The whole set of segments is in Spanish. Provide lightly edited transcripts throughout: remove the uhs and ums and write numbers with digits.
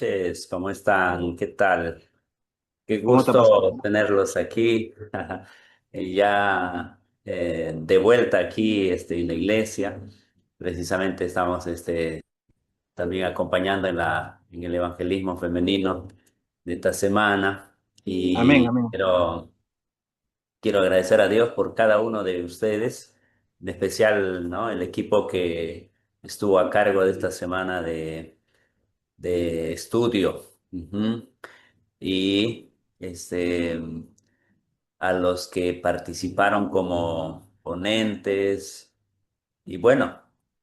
Noches, ¿cómo están? ¿Qué tal? Qué ¿Cómo te pasó? gusto tenerlos aquí. Y ya de vuelta aquí en la iglesia. Precisamente estamos también acompañando en el evangelismo femenino de esta semana. Amén, Y amén. quiero agradecer a Dios por cada uno de ustedes, en especial, ¿no? El equipo que estuvo a cargo de esta semana de estudio. Ujú. Y a los que participaron como ponentes. Y bueno,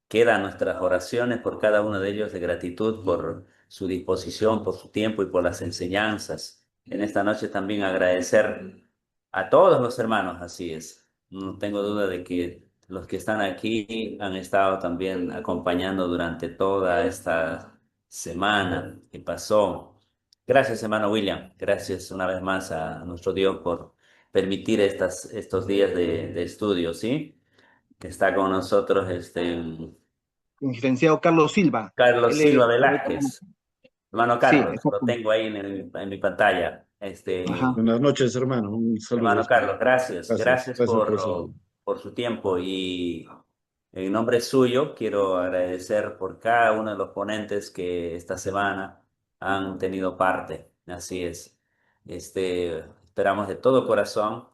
quedan nuestras oraciones por cada uno de ellos de gratitud por su disposición, por su tiempo y por las enseñanzas. En esta noche también agradecer a todos los hermanos, así es. No tengo duda de que los que están aquí han estado también acompañando durante toda esta semana que pasó. Gracias, hermano William. Gracias una vez más a nuestro Dios por permitir estos días de estudio, ¿sí? Que está con nosotros Licenciado Carlos Silva. Carlos Él Silva está ahí como- Velázquez. Hermano Sí, Carlos, lo exacto. tengo ahí en mi pantalla. Ajá. Buenas noches, hermano. Un saludo. Hermano Carlos, gracias. Gracias, Gracias gracias por eso. por su tiempo y en nombre suyo quiero agradecer por cada uno de los ponentes que esta semana han tenido parte. Así es. Esperamos de todo corazón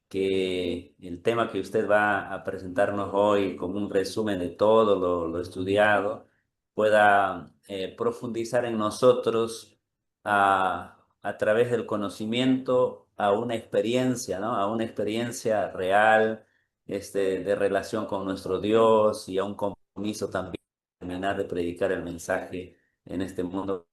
que el tema que usted va a presentarnos hoy como un resumen de todo lo estudiado pueda profundizar en nosotros a través del conocimiento a una experiencia, ¿no? A una experiencia real, de relación con nuestro Dios y a un compromiso también de terminar de predicar el mensaje en este mundo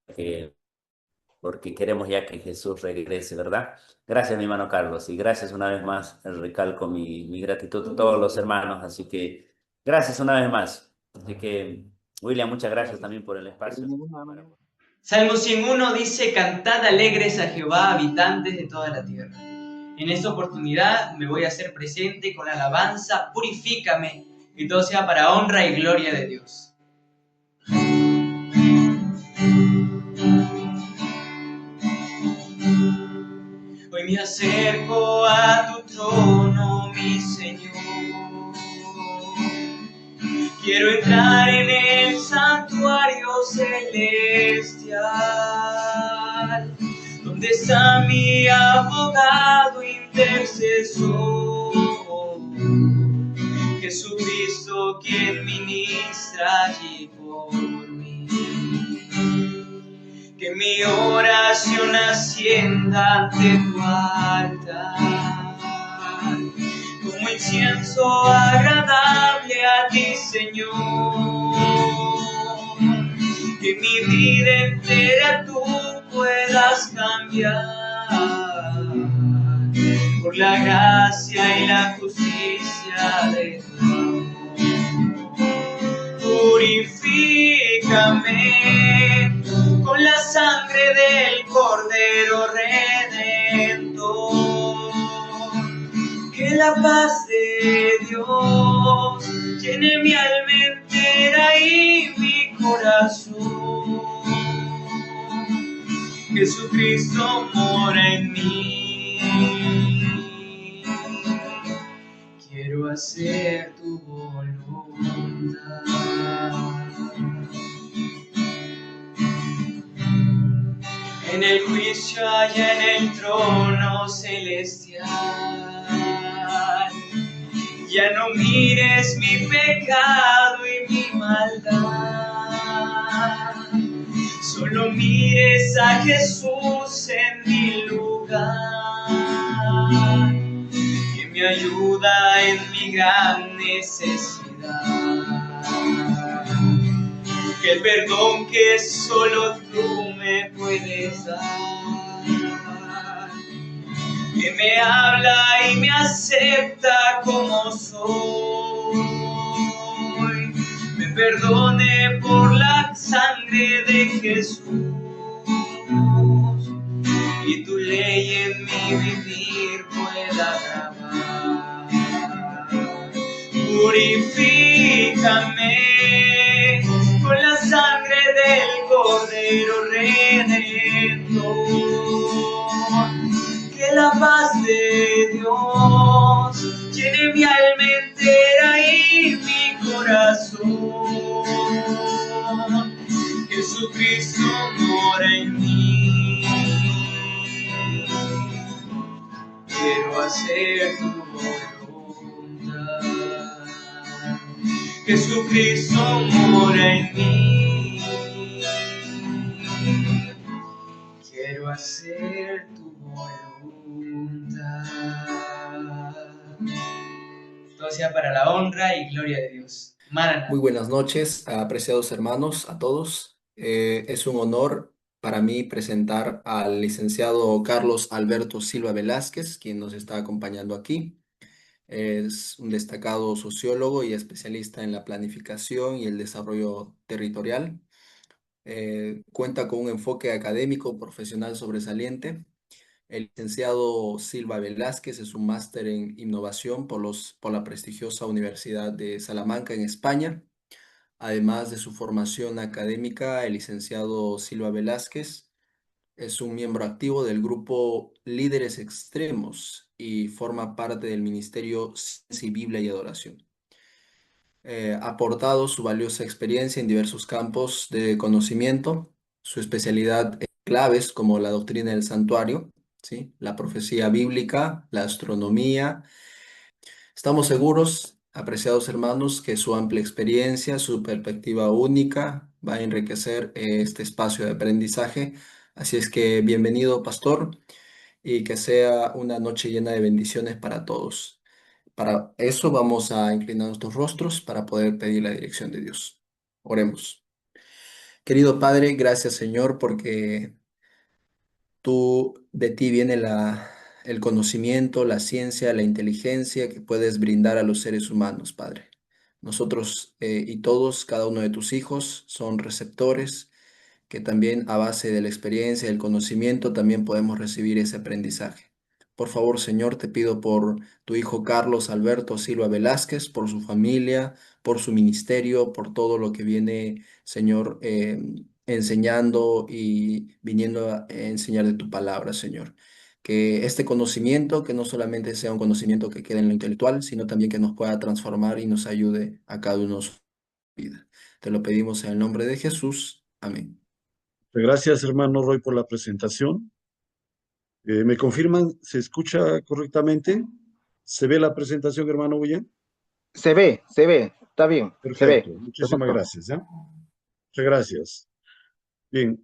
porque queremos ya que Jesús regrese, ¿verdad? Gracias, mi hermano Carlos, y gracias una vez más, recalco mi gratitud a todos los hermanos, así que gracias una vez más. Así que, William, muchas gracias también por el De espacio. ninguna manera. Salmo 101 dice, cantad alegres a Jehová, habitantes de toda la tierra. En esta oportunidad me voy a hacer presente con alabanza, purifícame, que todo sea para honra y gloria de Dios. Hoy me acerco a tu trono, mi Señor. Quiero entrar en el santuario celestial, donde está mi abogado intercesor, Jesucristo quien ministra allí por mí. Que mi oración ascienda ante tu altar, como incienso agradable a ti, Señor. Que mi vida entera tú puedas cambiar, por la gracia y la justicia de tu amor. Purifícame con la sangre del Cordero Redentor. Que la paz de Dios llene mi alma entera y mi corazón. Jesucristo mora en mí. Quiero hacer tu voluntad. En el juicio allá en el trono celestial, ya no mires mi pecado y mi maldad, solo mires a Jesús en mi lugar, que me ayuda en mi gran necesidad. Que el perdón que solo tú me puedes dar, que me habla y me acepta como soy, me perdone por la sangre de Jesús, y tu ley en mi vivir pueda grabar. Purifícame con la sangre del Cordero Redentor. Que la paz de Dios llene mi alma entera y mi corazón. Jesucristo mora en mí. Quiero hacer tu voluntad. Jesucristo mora en mí. Quiero hacer tu voluntad. Todo sea para la honra y gloria de Dios. Maranatha. Muy buenas noches, apreciados hermanos, a todos. Es un honor para mí presentar al licenciado Carlos Alberto Silva Velázquez, quien nos está acompañando aquí. Es un destacado sociólogo y especialista en la planificación y el desarrollo territorial. Cuenta con un enfoque académico profesional sobresaliente. El licenciado Silva Velázquez es un máster en innovación por la prestigiosa Universidad de Salamanca en España. Además de su formación académica, el licenciado Silva Velázquez es un miembro activo del grupo Líderes Extremos y forma parte del Ministerio Ciencia y Biblia y Adoración. Ha aportado su valiosa experiencia en diversos campos de conocimiento, su especialidad en claves como la doctrina del santuario, ¿sí? La profecía bíblica, la astronomía. Estamos seguros, apreciados hermanos, que su amplia experiencia, su perspectiva única va a enriquecer este espacio de aprendizaje. Así es que bienvenido, pastor, y que sea una noche llena de bendiciones para todos. Para eso vamos a inclinar nuestros rostros para poder pedir la dirección de Dios. Oremos. Querido Padre, gracias Señor, porque de ti viene el conocimiento, la ciencia, la inteligencia que puedes brindar a los seres humanos, Padre. Nosotros y todos, cada uno de tus hijos, son receptores que también a base de la experiencia y el conocimiento también podemos recibir ese aprendizaje. Por favor, Señor, te pido por tu hijo Carlos Alberto Silva Velázquez, por su familia, por su ministerio, por todo lo que viene, Señor, enseñando y viniendo a enseñar de tu palabra, Señor. Que este conocimiento, que no solamente sea un conocimiento que quede en lo intelectual, sino también que nos pueda transformar y nos ayude a cada uno en su vida. Te lo pedimos en el nombre de Jesús. Amén. Gracias, hermano Roy, por la presentación. ¿Me confirman? ¿Se escucha correctamente? ¿Se ve la presentación, hermano William? Se ve, está bien, se Perfecto, ve. muchísimas Perfecto. gracias. ¿Ya? Muchas gracias. Bien,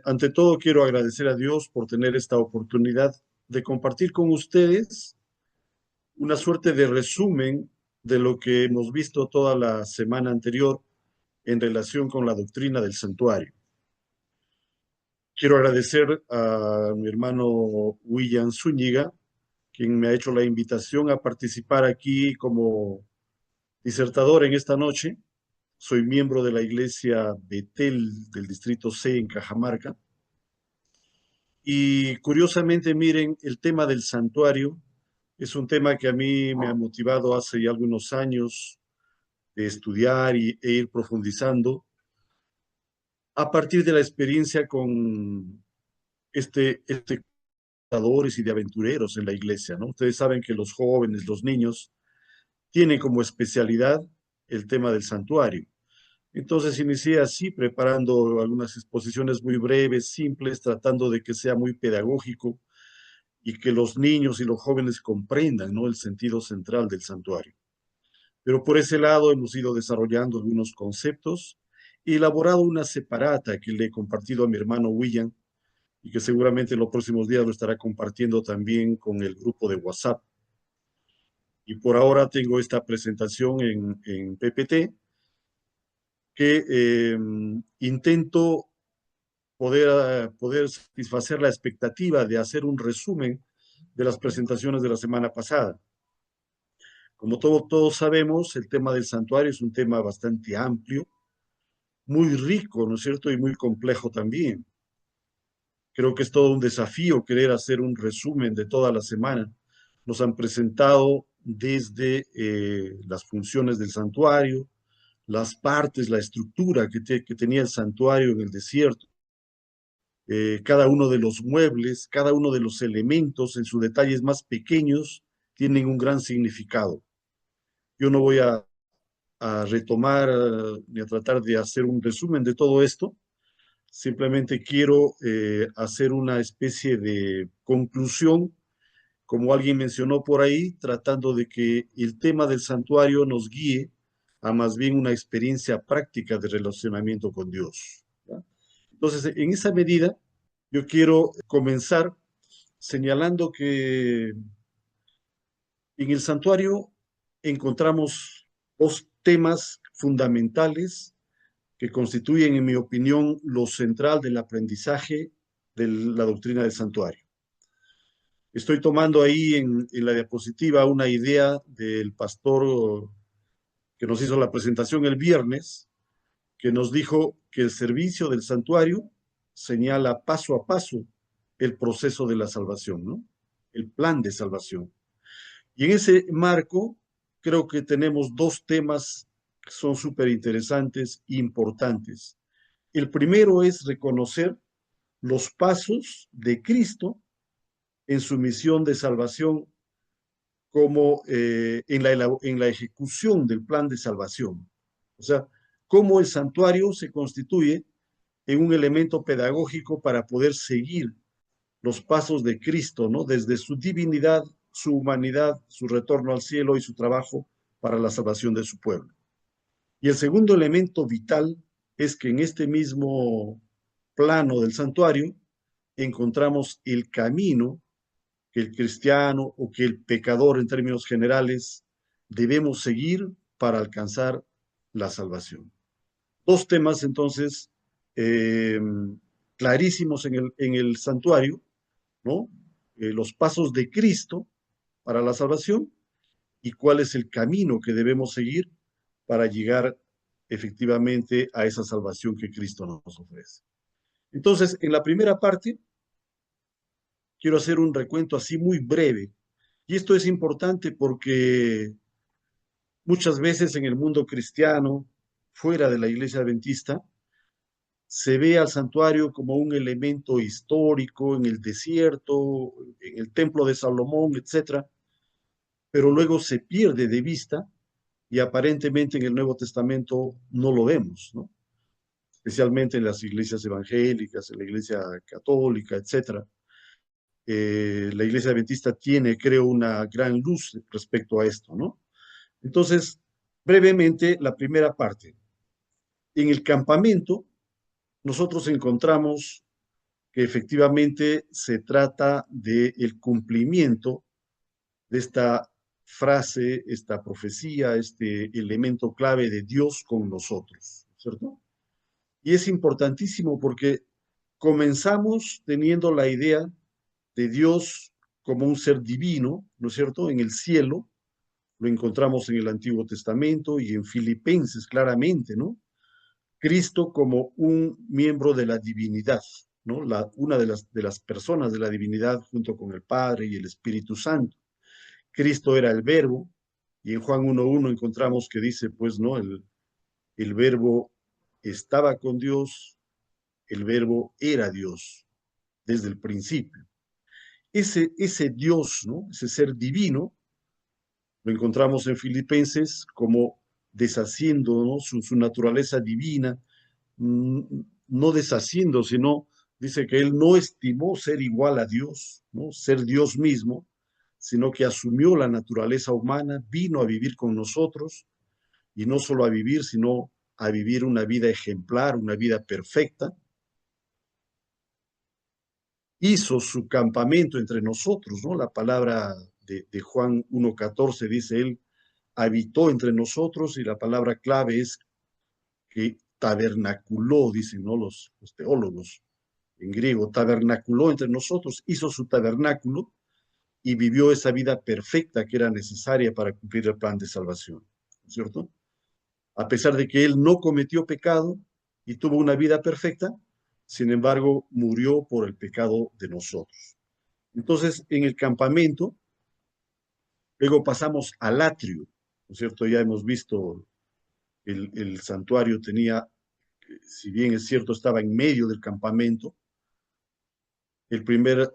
ante todo quiero agradecer a Dios por tener esta oportunidad de compartir con ustedes una suerte de resumen de lo que hemos visto toda la semana anterior en relación con la doctrina del santuario. Quiero agradecer a mi hermano William Zúñiga, quien me ha hecho la invitación a participar aquí como disertador en esta noche. Soy miembro de la iglesia Betel del Distrito C en Cajamarca. Y curiosamente, miren, el tema del santuario es un tema que a mí me ha motivado hace ya algunos años de estudiar e ir profundizando a partir de la experiencia con este y de aventureros en la iglesia, ¿no? Ustedes saben que los jóvenes, los niños, tienen como especialidad el tema del santuario. Entonces inicié así, preparando algunas exposiciones muy breves, simples, tratando de que sea muy pedagógico y que los niños y los jóvenes comprendan, ¿no?, el sentido central del santuario. Pero por ese lado hemos ido desarrollando algunos conceptos y elaborado una separata que le he compartido a mi hermano William y que seguramente en los próximos días lo estará compartiendo también con el grupo de WhatsApp. Y por ahora tengo esta presentación en PPT que intento poder satisfacer la expectativa de hacer un resumen de las presentaciones de la semana pasada. Como todos sabemos, el tema del santuario es un tema bastante amplio, muy rico, ¿no es cierto? Y muy complejo también. Creo que es todo un desafío querer hacer un resumen de toda la semana. Nos han presentado desde las funciones del santuario, las partes, la estructura que tenía el santuario en el desierto, cada uno de los muebles, cada uno de los elementos en sus detalles más pequeños tienen un gran significado. Yo no voy a retomar ni a tratar de hacer un resumen de todo esto. Simplemente quiero hacer una especie de conclusión, como alguien mencionó por ahí, tratando de que el tema del santuario nos guíe a más bien una experiencia práctica de relacionamiento con Dios, ¿ya? Entonces, en esa medida, yo quiero comenzar señalando que en el santuario encontramos dos temas fundamentales que constituyen, en mi opinión, lo central del aprendizaje de la doctrina del santuario. Estoy tomando ahí en la diapositiva una idea del pastor que nos hizo la presentación el viernes, que nos dijo que el servicio del santuario señala paso a paso el proceso de la salvación, ¿no? El plan de salvación. Y en ese marco, creo que tenemos dos temas que son súper interesantes e importantes. El primero es reconocer los pasos de Cristo en su misión de salvación como en la ejecución del plan de salvación. O sea, cómo el santuario se constituye en un elemento pedagógico para poder seguir los pasos de Cristo, ¿no? Desde su divinidad, su humanidad, su retorno al cielo y su trabajo para la salvación de su pueblo. Y el segundo elemento vital es que en este mismo plano del santuario encontramos el camino que el cristiano o que el pecador en términos generales debemos seguir para alcanzar la salvación. Dos temas entonces eh, clarísimos en el santuario, ¿no? Los pasos de Cristo para la salvación y cuál es el camino que debemos seguir para llegar efectivamente a esa salvación que Cristo nos ofrece. Entonces, en la primera parte, quiero hacer un recuento así muy breve. Y esto es importante porque muchas veces en el mundo cristiano, fuera de la iglesia adventista, se ve al santuario como un elemento histórico en el desierto, en el templo de Salomón, etcétera, pero luego se pierde de vista y aparentemente en el Nuevo Testamento no lo vemos, ¿no? Especialmente en las iglesias evangélicas, en la iglesia católica, etcétera. La iglesia adventista tiene, creo, una gran luz respecto a esto, ¿no? Entonces, brevemente, la primera parte. En el campamento, nosotros encontramos que efectivamente se trata del cumplimiento de esta frase, esta profecía, este elemento clave de Dios con nosotros, ¿cierto? Y es importantísimo porque comenzamos teniendo la idea de Dios como un ser divino, ¿no es cierto?, en el cielo. Lo encontramos en el Antiguo Testamento y en Filipenses claramente, ¿no? Cristo como un miembro de la divinidad, ¿no? Una de las personas de la divinidad junto con el Padre y el Espíritu Santo. Cristo era el verbo y en Juan 1.1 encontramos que dice, pues, ¿no? El verbo estaba con Dios, el verbo era Dios desde el principio. Ese Dios, ¿no? Ese ser divino, lo encontramos en Filipenses como deshaciendo, ¿no? Su naturaleza divina, no deshaciendo, sino dice que él no estimó ser igual a Dios, ¿no? Ser Dios mismo, sino que asumió la naturaleza humana, vino a vivir con nosotros, y no solo a vivir, sino a vivir una vida ejemplar, una vida perfecta. Hizo su campamento entre nosotros, ¿no? La palabra de Juan 1.14 dice, él habitó entre nosotros, y la palabra clave es que tabernaculó, dicen, ¿no? Los teólogos en griego, tabernaculó entre nosotros, hizo su tabernáculo y vivió esa vida perfecta que era necesaria para cumplir el plan de salvación, ¿cierto? A pesar de que él no cometió pecado y tuvo una vida perfecta, sin embargo, murió por el pecado de nosotros. Entonces, en el campamento, luego pasamos al atrio, ¿no es cierto? Ya hemos visto el santuario tenía, si bien es cierto, estaba en medio del campamento, El primer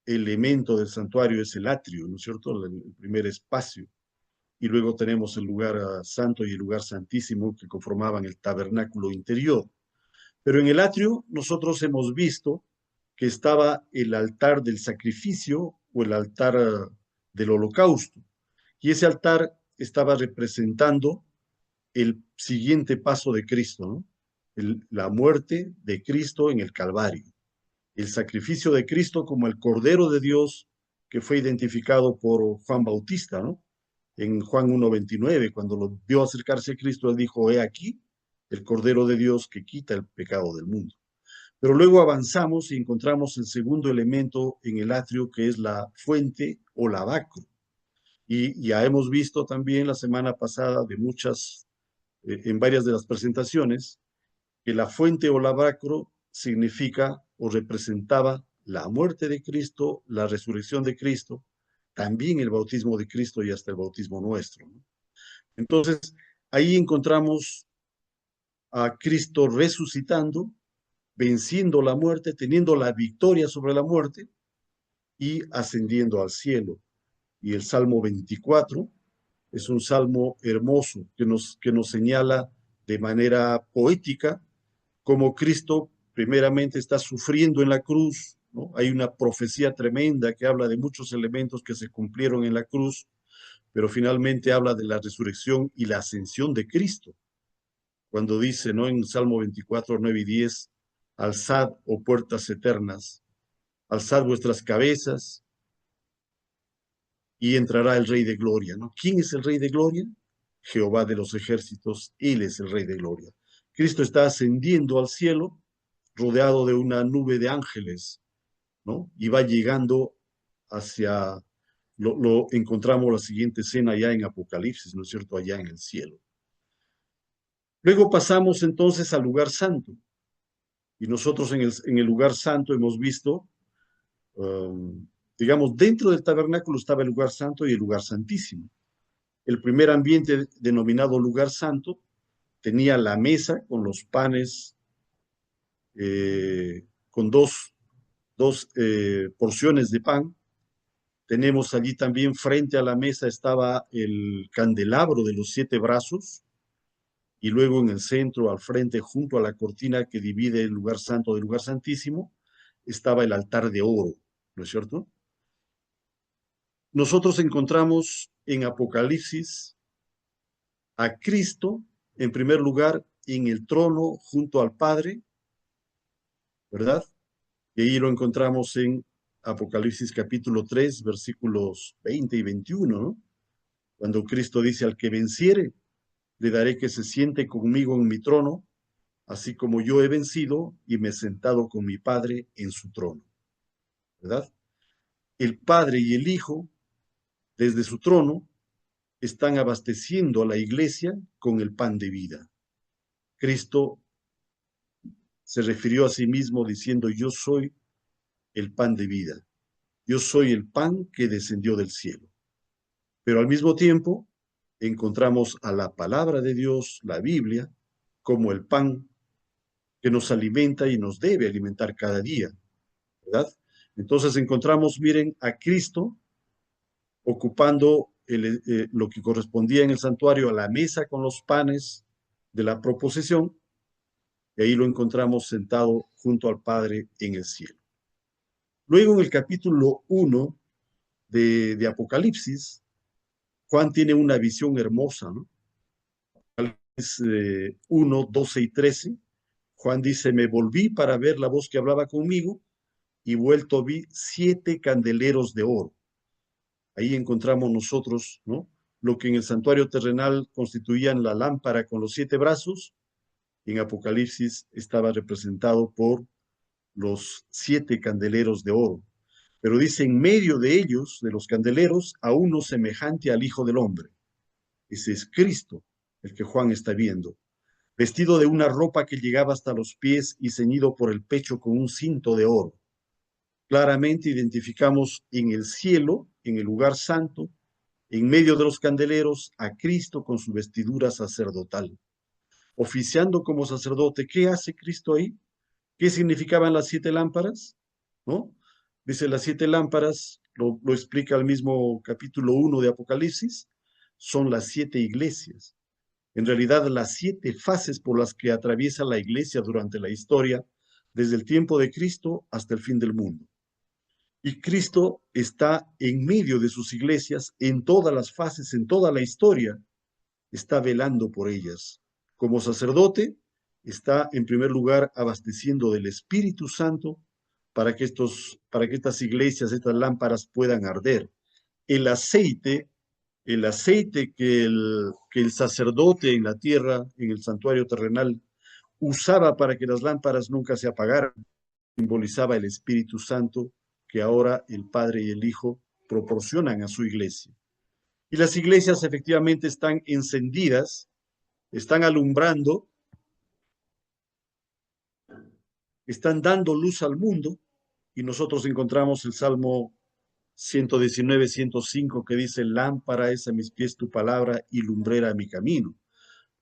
elemento del santuario es el atrio, ¿no es cierto? El primer espacio. Y luego tenemos el lugar santo y el lugar santísimo que conformaban el tabernáculo interior. Pero en el atrio nosotros hemos visto que estaba el altar del sacrificio o el altar del holocausto. Y ese altar estaba representando el siguiente paso de Cristo, ¿no? La muerte de Cristo en el Calvario. El sacrificio de Cristo como el Cordero de Dios que fue identificado por Juan Bautista, ¿no? En Juan 1:29, cuando lo vio acercarse a Cristo, él dijo, he aquí el Cordero de Dios que quita el pecado del mundo. Pero luego avanzamos y encontramos el segundo elemento en el atrio, que es la fuente o lavacro. Y ya hemos visto también la semana pasada en varias de las presentaciones, que la fuente o lavacro significa o representaba la muerte de Cristo, la resurrección de Cristo, también el bautismo de Cristo y hasta el bautismo nuestro, ¿no? Entonces, ahí encontramos a Cristo resucitando, venciendo la muerte, teniendo la victoria sobre la muerte y ascendiendo al cielo. Y el Salmo 24 es un salmo hermoso que nos señala de manera poética cómo Cristo primeramente está sufriendo en la cruz, ¿no? Hay una profecía tremenda que habla de muchos elementos que se cumplieron en la cruz, pero finalmente habla de la resurrección y la ascensión de Cristo. Cuando dice, ¿no? En Salmo 24, 9 y 10, alzad, oh puertas eternas, alzad vuestras cabezas y entrará el Rey de Gloria, ¿no? ¿Quién es el Rey de Gloria? Jehová de los ejércitos, Él es el Rey de Gloria. Cristo está ascendiendo al cielo, rodeado de una nube de ángeles, ¿no? Y va llegando hacia, lo encontramos la siguiente escena ya en Apocalipsis, ¿no es cierto? Allá en el cielo. Luego pasamos entonces al lugar santo. Y nosotros en el lugar santo hemos visto, digamos, dentro del tabernáculo estaba el lugar santo y el lugar santísimo. El primer ambiente denominado lugar santo tenía la mesa con los panes, con dos porciones de pan. Tenemos allí también frente a la mesa estaba el candelabro de los 7 brazos y luego en el centro, al frente, junto a la cortina que divide el lugar santo del lugar santísimo, estaba el altar de oro, ¿no es cierto? Nosotros encontramos en Apocalipsis a Cristo, en primer lugar, en el trono junto al Padre, ¿verdad? Y ahí lo encontramos en Apocalipsis capítulo 3, versículos 20 y 21, ¿no? Cuando Cristo dice, al que venciere, le daré que se siente conmigo en mi trono, así como yo he vencido y me he sentado con mi Padre en su trono, ¿verdad? El Padre y el Hijo, desde su trono, están abasteciendo a la iglesia con el pan de vida. Cristo se refirió a sí mismo diciendo, yo soy el pan de vida, yo soy el pan que descendió del cielo. Pero al mismo tiempo encontramos a la palabra de Dios, la Biblia, como el pan que nos alimenta y nos debe alimentar cada día, ¿verdad? Entonces encontramos, miren, a Cristo ocupando lo que correspondía en el santuario a la mesa con los panes de la proposición, y ahí lo encontramos sentado junto al Padre en el cielo. Luego en el capítulo 1 de Apocalipsis, Juan tiene una visión hermosa, ¿no? Apocalipsis 1, 12 y 13, Juan dice, me volví para ver la voz que hablaba conmigo y vuelto vi 7 candeleros de oro. Ahí encontramos nosotros, ¿no? Lo que en el santuario terrenal constituían la lámpara con los 7 brazos, en Apocalipsis estaba representado por los 7 candeleros de oro. Pero dice, en medio de ellos, de los candeleros, a uno semejante al Hijo del Hombre. Ese es Cristo, el que Juan está viendo, vestido de una ropa que llegaba hasta los pies y ceñido por el pecho con un cinto de oro. Claramente identificamos en el cielo, en el lugar santo, en medio de los candeleros, a Cristo con su vestidura sacerdotal, oficiando como sacerdote. ¿Qué hace Cristo ahí? ¿Qué significaban las 7 lámparas? ¿No? Dice, las 7 lámparas, lo explica el mismo capítulo 1 de Apocalipsis, son las 7 iglesias. En realidad, las 7 fases por las que atraviesa la iglesia durante la historia, desde el tiempo de Cristo hasta el fin del mundo. Y Cristo está en medio de sus iglesias en todas las fases, en toda la historia, está velando por ellas. Como sacerdote, está en primer lugar abasteciendo del Espíritu Santo para que estas iglesias, estas lámparas puedan arder. El aceite que el sacerdote en la tierra, en el santuario terrenal, usaba para que las lámparas nunca se apagaran, simbolizaba el Espíritu Santo que ahora el Padre y el Hijo proporcionan a su iglesia. Y las iglesias efectivamente están encendidas, están alumbrando, están dando luz al mundo, y nosotros encontramos el Salmo 119, 105, que dice, lámpara es a mis pies tu palabra y lumbrera a mi camino.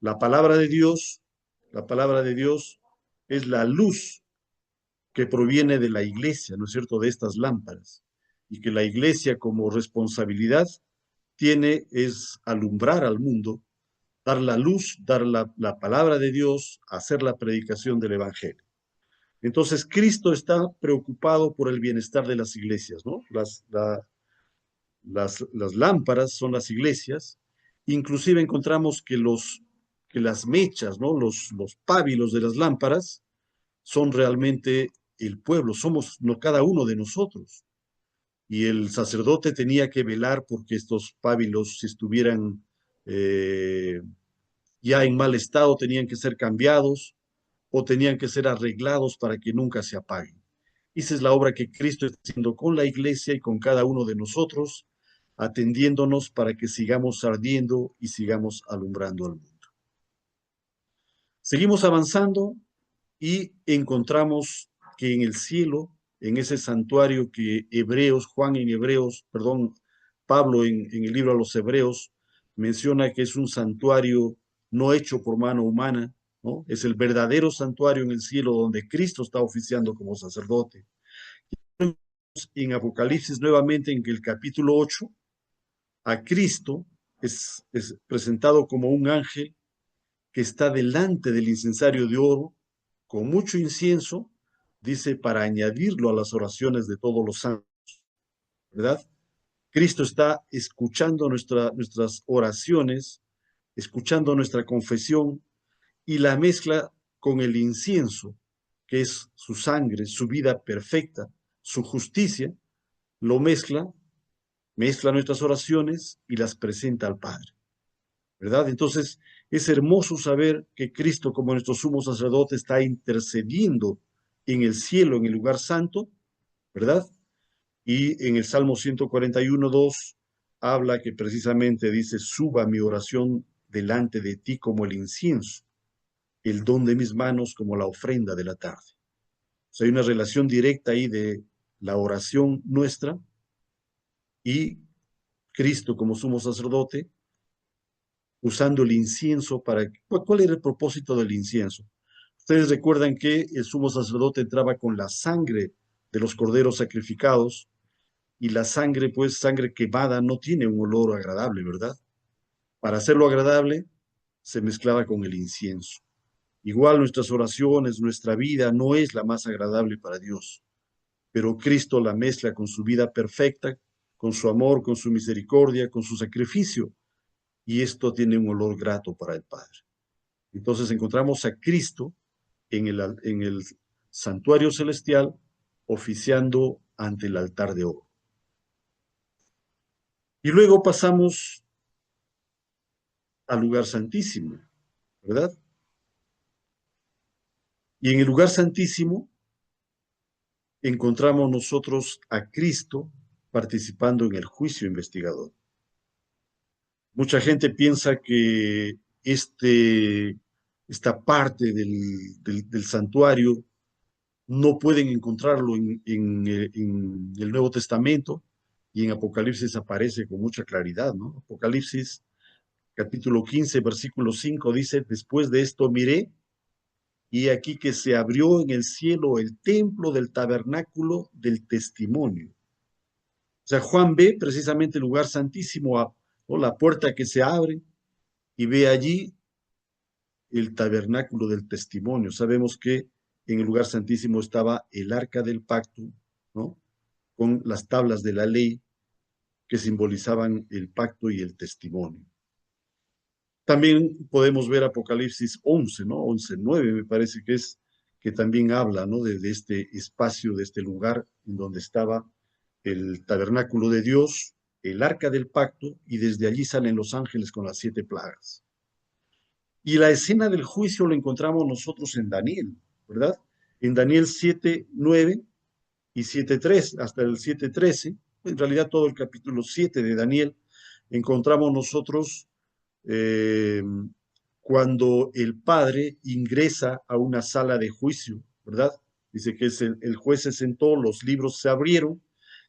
La palabra de Dios es la luz que proviene de la iglesia, ¿no es cierto?, de estas lámparas. Y que la iglesia como responsabilidad tiene es alumbrar al mundo, dar la luz, dar la palabra de Dios, hacer la predicación del Evangelio. Entonces, Cristo está preocupado por el bienestar de las iglesias, ¿no? Las lámparas son las iglesias. Inclusive encontramos que las mechas, ¿no? Los pábilos de las lámparas son realmente el pueblo, somos cada uno de nosotros. Y el sacerdote tenía que velar porque estos pábilos, si estuvieran ya en mal estado, tenían que ser cambiados o tenían que ser arreglados para que nunca se apaguen. Esa es la obra que Cristo está haciendo con la iglesia y con cada uno de nosotros, atendiéndonos para que sigamos ardiendo y sigamos alumbrando al mundo. Seguimos avanzando y encontramos que en el cielo, en ese santuario que Pablo en el libro a los Hebreos menciona que es un santuario no hecho por mano humana, ¿no? Es el verdadero santuario en el cielo donde Cristo está oficiando como sacerdote. En Apocalipsis nuevamente en el capítulo 8, a Cristo es presentado como un ángel que está delante del incensario de oro con mucho incienso, dice, para añadirlo a las oraciones de todos los santos, ¿verdad? Cristo está escuchando nuestras oraciones, escuchando nuestra confesión y la mezcla con el incienso, que es su sangre, su vida perfecta, su justicia, lo mezcla nuestras oraciones y las presenta al Padre, ¿verdad? Entonces, es hermoso saber que Cristo, como nuestro sumo sacerdote, está intercediendo en el cielo, en el lugar santo, ¿verdad? Y en el Salmo 141:2 habla que precisamente dice, suba mi oración delante de ti como el incienso, el don de mis manos como la ofrenda de la tarde. O sea, hay una relación directa ahí de la oración nuestra y Cristo como sumo sacerdote, usando el incienso para... ¿Cuál era el propósito del incienso? Ustedes recuerdan que el sumo sacerdote entraba con la sangre de los corderos sacrificados y la sangre, pues sangre quemada, no tiene un olor agradable, ¿verdad? Para hacerlo agradable, se mezclaba con el incienso. Igual nuestras oraciones, nuestra vida no es la más agradable para Dios, pero Cristo la mezcla con su vida perfecta, con su amor, con su misericordia, con su sacrificio, y esto tiene un olor grato para el Padre. Entonces encontramos a Cristo en el santuario celestial oficiando ante el altar de oro. Y luego pasamos al lugar santísimo, ¿verdad? Y en el lugar santísimo encontramos nosotros a Cristo participando en el juicio investigador. Mucha gente piensa que esta parte del santuario no pueden encontrarlo en el Nuevo Testamento, y en Apocalipsis aparece con mucha claridad, ¿no? Apocalipsis capítulo 15, versículo 5 dice, después de esto miré, y aquí que se abrió en el cielo el templo del tabernáculo del testimonio. O sea, Juan ve precisamente el lugar santísimo, ¿no? La puerta que se abre y ve allí el tabernáculo del testimonio. Sabemos que en el lugar santísimo estaba el arca del pacto, ¿no? Con las tablas de la ley que simbolizaban el pacto y el testimonio. También podemos ver Apocalipsis 11, ¿no? 11:9 me parece que es, que también habla, ¿no? De este espacio, de este lugar en donde estaba el tabernáculo de Dios, el arca del pacto, y desde allí salen los ángeles con las 7 plagas. Y la escena del juicio lo encontramos nosotros en Daniel, ¿verdad? En Daniel 7:9 y 7:3, hasta el 7:13, en realidad todo el capítulo 7 de Daniel, encontramos nosotros eh, cuando el padre ingresa a una sala de juicio, ¿verdad? Dice que el juez se sentó, los libros se abrieron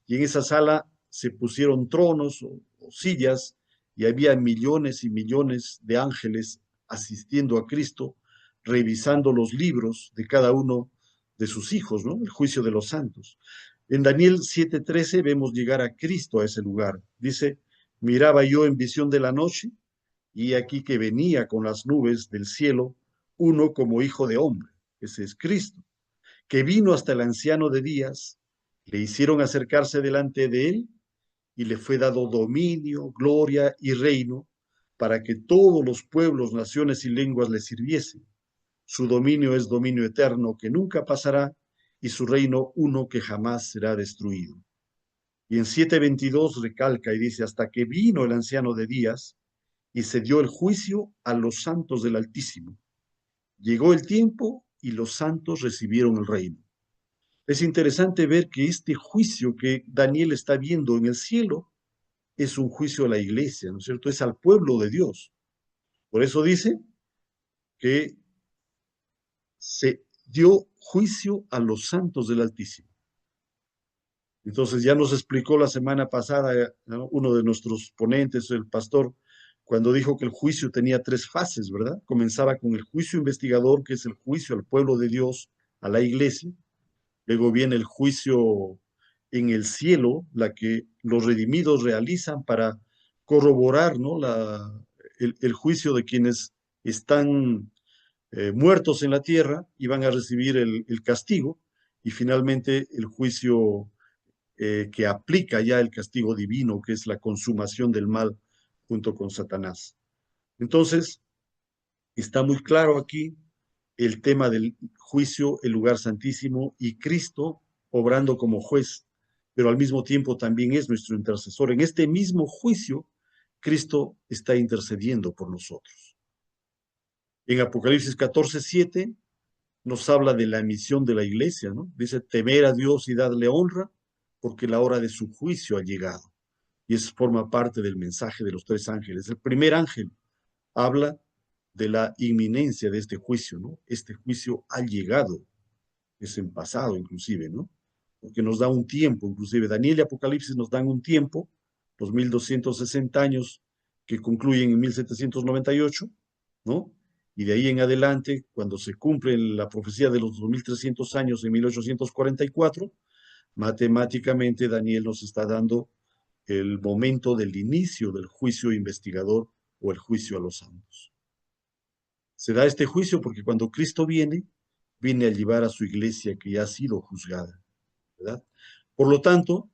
y en esa sala se pusieron tronos o sillas y había millones y millones de ángeles asistiendo a Cristo, revisando los libros de cada uno de sus hijos, ¿no? El juicio de los santos. En Daniel 7:13 vemos llegar a Cristo a ese lugar. Dice, miraba yo en visión de la noche, y aquí que venía con las nubes del cielo, uno como hijo de hombre, ese es Cristo, que vino hasta el anciano de días, le hicieron acercarse delante de él, y le fue dado dominio, gloria y reino, para que todos los pueblos, naciones y lenguas le sirviesen. Su dominio es dominio eterno que nunca pasará, y su reino uno que jamás será destruido. Y en 7:22 recalca y dice, hasta que vino el anciano de días, y se dio el juicio a los santos del Altísimo. Llegó el tiempo y los santos recibieron el reino. Es interesante ver que este juicio que Daniel está viendo en el cielo es un juicio a la iglesia, ¿no es cierto? Es al pueblo de Dios. Por eso dice que se dio juicio a los santos del Altísimo. Entonces ya nos explicó la semana pasada, ¿no? Uno de nuestros ponentes, el pastor, cuando dijo que el juicio tenía 3 fases, ¿verdad? Comenzaba con el juicio investigador, que es el juicio al pueblo de Dios, a la iglesia. Luego viene el juicio en el cielo, la que los redimidos realizan para corroborar, ¿no? El juicio de quienes están muertos en la tierra y van a recibir el castigo. Y finalmente el juicio que aplica ya el castigo divino, que es la consumación del mal junto con Satanás. Entonces, está muy claro aquí el tema del juicio, el lugar santísimo y Cristo obrando como juez, pero al mismo tiempo también es nuestro intercesor. En este mismo juicio, Cristo está intercediendo por nosotros. En Apocalipsis 14:7 nos habla de la misión de la iglesia, ¿no? Dice, temer a Dios y darle honra, porque la hora de su juicio ha llegado. Y eso forma parte del mensaje de los 3 ángeles. El primer ángel habla de la inminencia de este juicio, ¿no? Este juicio ha llegado, es en pasado inclusive, ¿no? Porque nos da un tiempo, inclusive Daniel y Apocalipsis nos dan un tiempo, los 1260 años que concluyen en 1798, ¿no? Y de ahí en adelante, cuando se cumple la profecía de los 2300 años en 1844, matemáticamente Daniel nos está dando el momento del inicio del juicio investigador o el juicio a los santos. Se da este juicio porque cuando Cristo viene a llevar a su iglesia que ya ha sido juzgada, ¿verdad? Por lo tanto,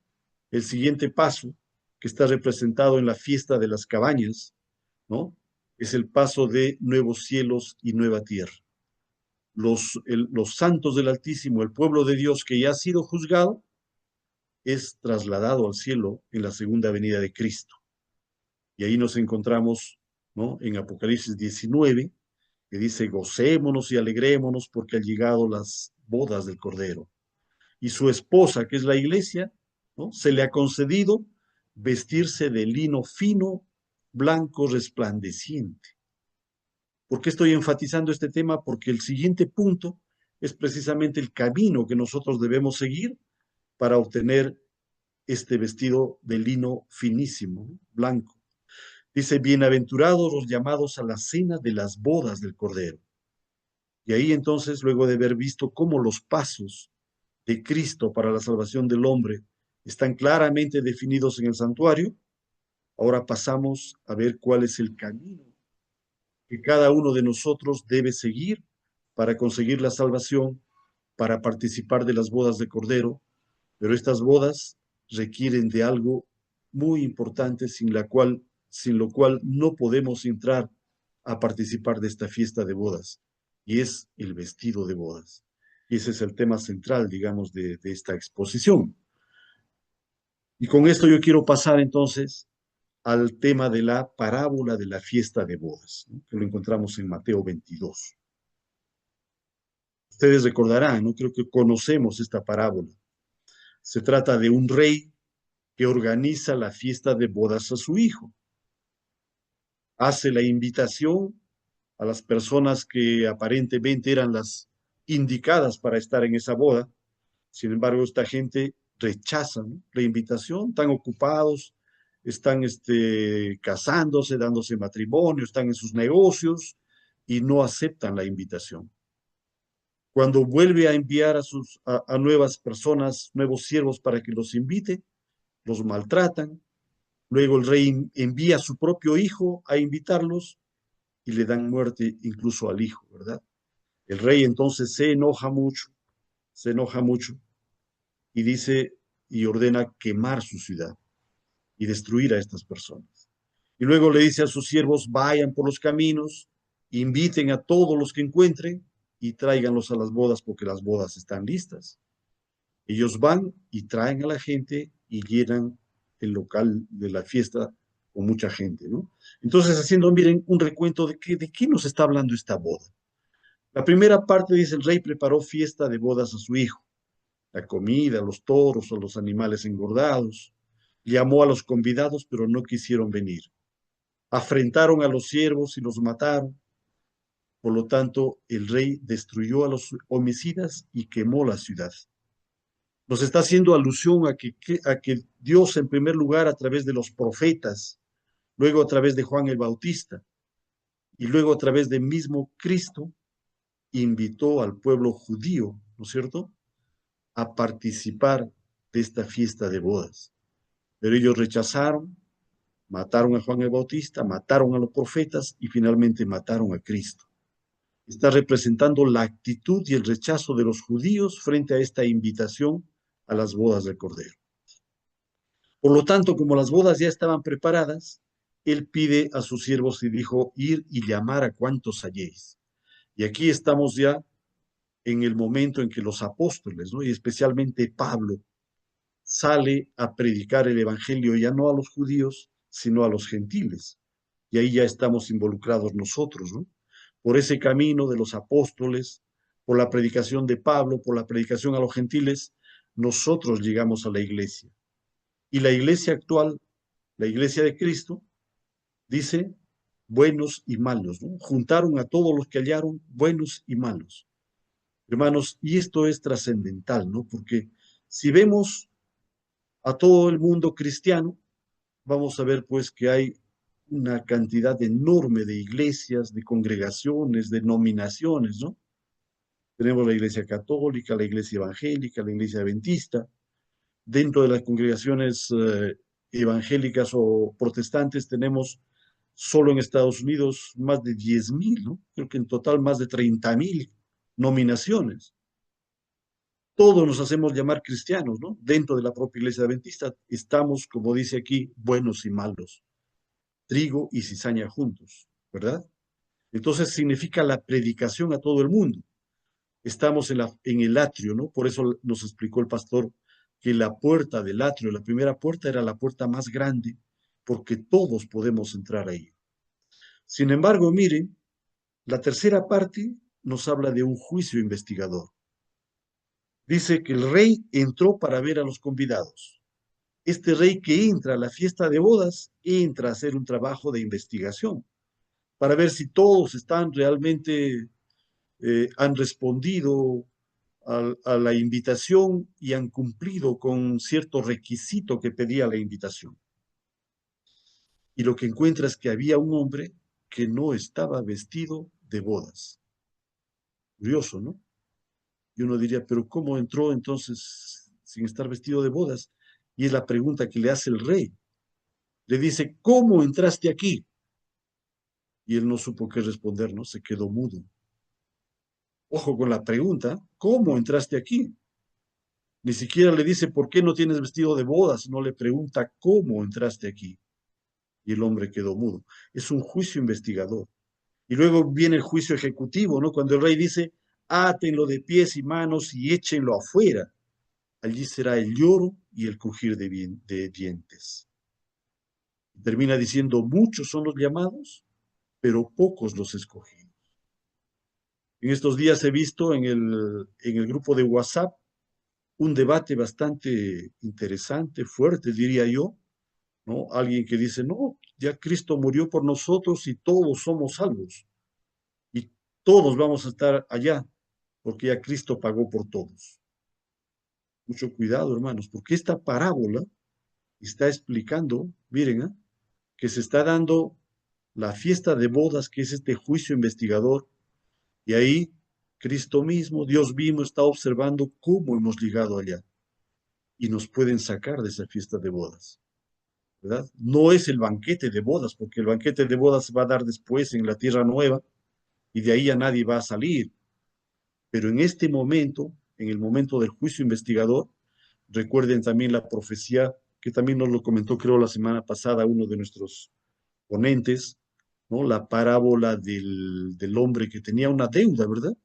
el siguiente paso, que está representado en la fiesta de las cabañas, ¿no? Es el paso de nuevos cielos y nueva tierra. Los santos del Altísimo, el pueblo de Dios que ya ha sido juzgado, es trasladado al cielo en la segunda venida de Cristo. Y ahí nos encontramos, ¿no? En Apocalipsis 19, que dice, gocémonos y alegrémonos porque han llegado las bodas del Cordero. Y su esposa, que es la iglesia, ¿no? Se le ha concedido vestirse de lino fino, blanco, resplandeciente. ¿Por qué estoy enfatizando este tema? Porque el siguiente punto es precisamente el camino que nosotros debemos seguir para obtener este vestido de lino finísimo, blanco. Dice, bienaventurados los llamados a la cena de las bodas del Cordero. Y ahí entonces, luego de haber visto cómo los pasos de Cristo para la salvación del hombre están claramente definidos en el santuario, ahora pasamos a ver cuál es el camino que cada uno de nosotros debe seguir para conseguir la salvación, para participar de las bodas de Cordero. Pero estas bodas requieren de algo muy importante sin lo cual no podemos entrar a participar de esta fiesta de bodas, y es el vestido de bodas. Y ese es el tema central, digamos, de esta exposición. Y con esto yo quiero pasar entonces al tema de la parábola de la fiesta de bodas, ¿no? Que lo encontramos en Mateo 22. Ustedes recordarán, ¿no? Creo que conocemos esta parábola. Se trata de un rey que organiza la fiesta de bodas a su hijo. Hace la invitación a las personas que aparentemente eran las indicadas para estar en esa boda. Sin embargo, esta gente rechaza, ¿no?, la invitación, están ocupados, están casándose, dándose matrimonio, están en sus negocios y no aceptan la invitación. Cuando vuelve a enviar a nuevas personas, nuevos siervos para que los invite, los maltratan. Luego el rey envía a su propio hijo a invitarlos y le dan muerte incluso al hijo, ¿verdad? El rey entonces se enoja mucho y dice y ordena quemar su ciudad y destruir a estas personas. Y luego le dice a sus siervos, vayan por los caminos, inviten a todos los que encuentren y tráiganlos a las bodas porque las bodas están listas. Ellos van y traen a la gente y llenan el local de la fiesta con mucha gente, ¿no? Entonces, haciendo, miren, un recuento de qué nos está hablando esta boda. La primera parte dice, el rey preparó fiesta de bodas a su hijo, la comida, los toros o los animales engordados. Llamó a los convidados, pero no quisieron venir. Afrentaron a los siervos y los mataron. Por lo tanto, el rey destruyó a los homicidas y quemó la ciudad. Nos está haciendo alusión a que Dios, en primer lugar, a través de los profetas, luego a través de Juan el Bautista y luego a través de mismo Cristo, invitó al pueblo judío, ¿no es cierto?, a participar de esta fiesta de bodas. Pero ellos rechazaron, mataron a Juan el Bautista, mataron a los profetas y finalmente mataron a Cristo. Está representando la actitud y el rechazo de los judíos frente a esta invitación a las bodas del Cordero. Por lo tanto, como las bodas ya estaban preparadas, él pide a sus siervos y dijo, ir y llamar a cuantos halléis. Y aquí estamos ya en el momento en que los apóstoles, ¿no?, y especialmente Pablo, sale a predicar el evangelio ya no a los judíos, sino a los gentiles. Y ahí ya estamos involucrados nosotros, ¿no? Por ese camino de los apóstoles, por la predicación de Pablo, por la predicación a los gentiles, nosotros llegamos a la iglesia. Y la iglesia actual, la iglesia de Cristo, dice buenos y malos, ¿no? Juntaron a todos los que hallaron, buenos y malos. Hermanos, y esto es trascendental, ¿no? Porque si vemos a todo el mundo cristiano, vamos a ver pues que hay una cantidad enorme de iglesias, de congregaciones, de denominaciones, ¿no? Tenemos la iglesia católica, la iglesia evangélica, la iglesia adventista. Dentro de las congregaciones evangélicas o protestantes tenemos solo en Estados Unidos más de 10,000, ¿no? Creo que en total más de 30,000 nominaciones. Todos nos hacemos llamar cristianos, ¿no? Dentro de la propia iglesia adventista estamos, como dice aquí, buenos y malos, trigo y cizaña juntos, ¿verdad? Entonces significa la predicación a todo el mundo. Estamos en el atrio, ¿no? Por eso nos explicó el pastor que la puerta del atrio, la primera puerta era la puerta más grande, porque todos podemos entrar ahí. Sin embargo, miren, la tercera parte nos habla de un juicio investigador. Dice que el rey entró para ver a los convidados. Este rey que entra a la fiesta de bodas, entra a hacer un trabajo de investigación para ver si todos están realmente, han respondido a la invitación y han cumplido con cierto requisito que pedía la invitación. Y lo que encuentra es que había un hombre que no estaba vestido de bodas. Curioso, ¿no? Y uno diría, pero ¿cómo entró entonces sin estar vestido de bodas? Y es la pregunta que le hace el rey. Le dice, ¿cómo entraste aquí? Y él no supo qué responder, ¿no? Se quedó mudo. Ojo con la pregunta, ¿cómo entraste aquí? Ni siquiera le dice, ¿por qué no tienes vestido de bodas? No le pregunta, ¿cómo entraste aquí? Y el hombre quedó mudo. Es un juicio investigador. Y luego viene el juicio ejecutivo, ¿no? Cuando el rey dice, átenlo de pies y manos y échenlo afuera. Allí será el lloro y el crujir de dientes. Termina diciendo, muchos son los llamados, pero pocos los escogidos. En estos días he visto en el grupo de WhatsApp un debate bastante interesante, fuerte, diría yo, ¿no? Alguien que dice, no, ya Cristo murió por nosotros y todos somos salvos. Y todos vamos a estar allá, porque ya Cristo pagó por todos. Mucho cuidado, hermanos, porque esta parábola está explicando, miren, que se está dando la fiesta de bodas, que es este juicio investigador, y ahí Cristo mismo, Dios mismo, está observando cómo hemos llegado allá, y nos pueden sacar de esa fiesta de bodas, ¿verdad? No es el banquete de bodas, porque el banquete de bodas se va a dar después en la tierra nueva, y de ahí ya nadie va a salir. Pero en este momento, en el momento del juicio investigador, recuerden también la profecía, que también nos lo comentó, creo, la semana pasada uno de nuestros ponentes, ¿no? La parábola del hombre que tenía una deuda, ¿verdad?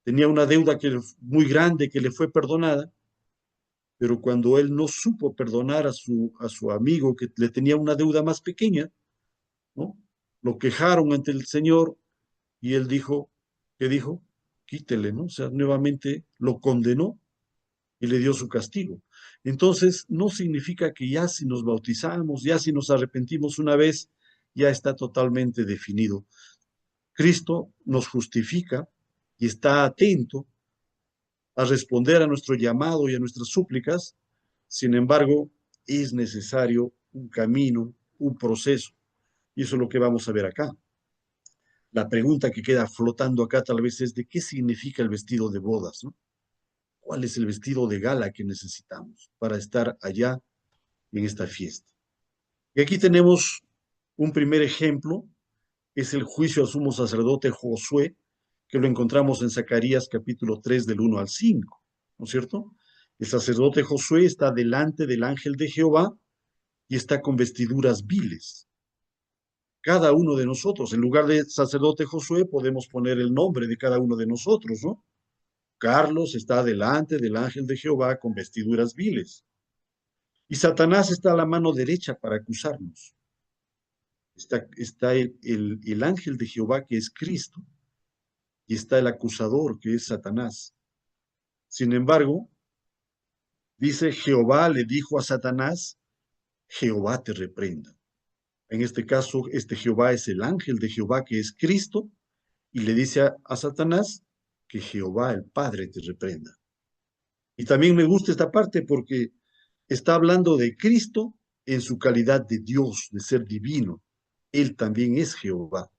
Tenía una deuda muy grande que le fue perdonada, pero cuando él no supo perdonar a su amigo que le tenía una deuda más pequeña, ¿no? Lo quejaron ante el Señor y él dijo, ¿qué dijo? Quítele, ¿no? O sea, nuevamente lo condenó y le dio su castigo. Entonces, no significa que ya si nos bautizamos, ya si nos arrepentimos una vez, ya está totalmente definido. Cristo nos justifica y está atento a responder a nuestro llamado y a nuestras súplicas. Sin embargo, es necesario un camino, un proceso. Y eso es lo que vamos a ver acá. La pregunta que queda flotando acá tal vez es de qué significa el vestido de bodas, ¿no? ¿Cuál es el vestido de gala que necesitamos para estar allá en esta fiesta? Y aquí tenemos un primer ejemplo, es el juicio al sumo sacerdote Josué, que lo encontramos en Zacarías capítulo 3 del 1 al 5, ¿no es cierto? El sacerdote Josué está delante del ángel de Jehová y está con vestiduras viles. Cada uno de nosotros, en lugar de sacerdote Josué, podemos poner el nombre de cada uno de nosotros, ¿no? Carlos está delante del ángel de Jehová con vestiduras viles. Y Satanás está a la mano derecha para acusarnos. Está el ángel de Jehová, que es Cristo, y está el acusador, que es Satanás. Sin embargo, dice, Jehová le dijo a Satanás, Jehová te reprenda. En este caso, este Jehová es el ángel de Jehová, que es Cristo, y le dice a Satanás que Jehová el Padre te reprenda. Y también me gusta esta parte porque está hablando de Cristo en su calidad de Dios, de ser divino. Él también es Jehová.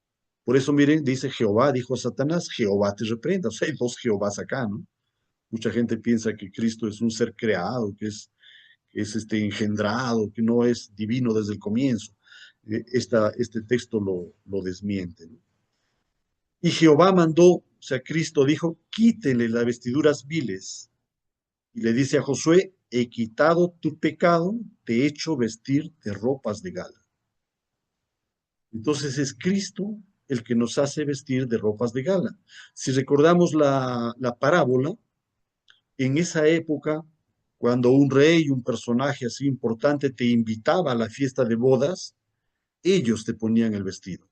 Por eso, miren, dice Jehová, dijo a Satanás, Jehová te reprenda. O sea, hay dos Jehovás acá, ¿no? Mucha gente piensa que Cristo es un ser creado, que es engendrado, que no es divino desde el comienzo. Este texto lo desmiente, ¿no? Y Jehová mandó, o sea, Cristo dijo, quítele las vestiduras viles. Y le dice a Josué, he quitado tu pecado, te he hecho vestir de ropas de gala. Entonces es Cristo el que nos hace vestir de ropas de gala. Si recordamos la parábola, en esa época, cuando un rey, un personaje así importante te invitaba a la fiesta de bodas, ellos te ponían el vestido.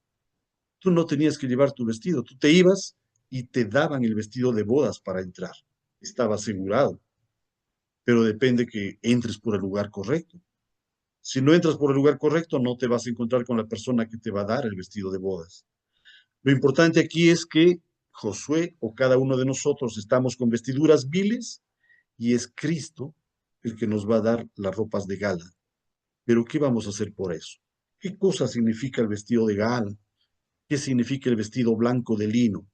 Tú no tenías que llevar tu vestido, tú te ibas y te daban el vestido de bodas para entrar. Estaba asegurado, pero depende que entres por el lugar correcto. Si no entras por el lugar correcto, no te vas a encontrar con la persona que te va a dar el vestido de bodas. Lo importante aquí es que Josué o cada uno de nosotros estamos con vestiduras viles y es Cristo el que nos va a dar las ropas de gala. Pero ¿qué vamos a hacer por eso? ¿Qué cosa significa el vestido de gala? ¿Qué significa el vestido blanco de lino?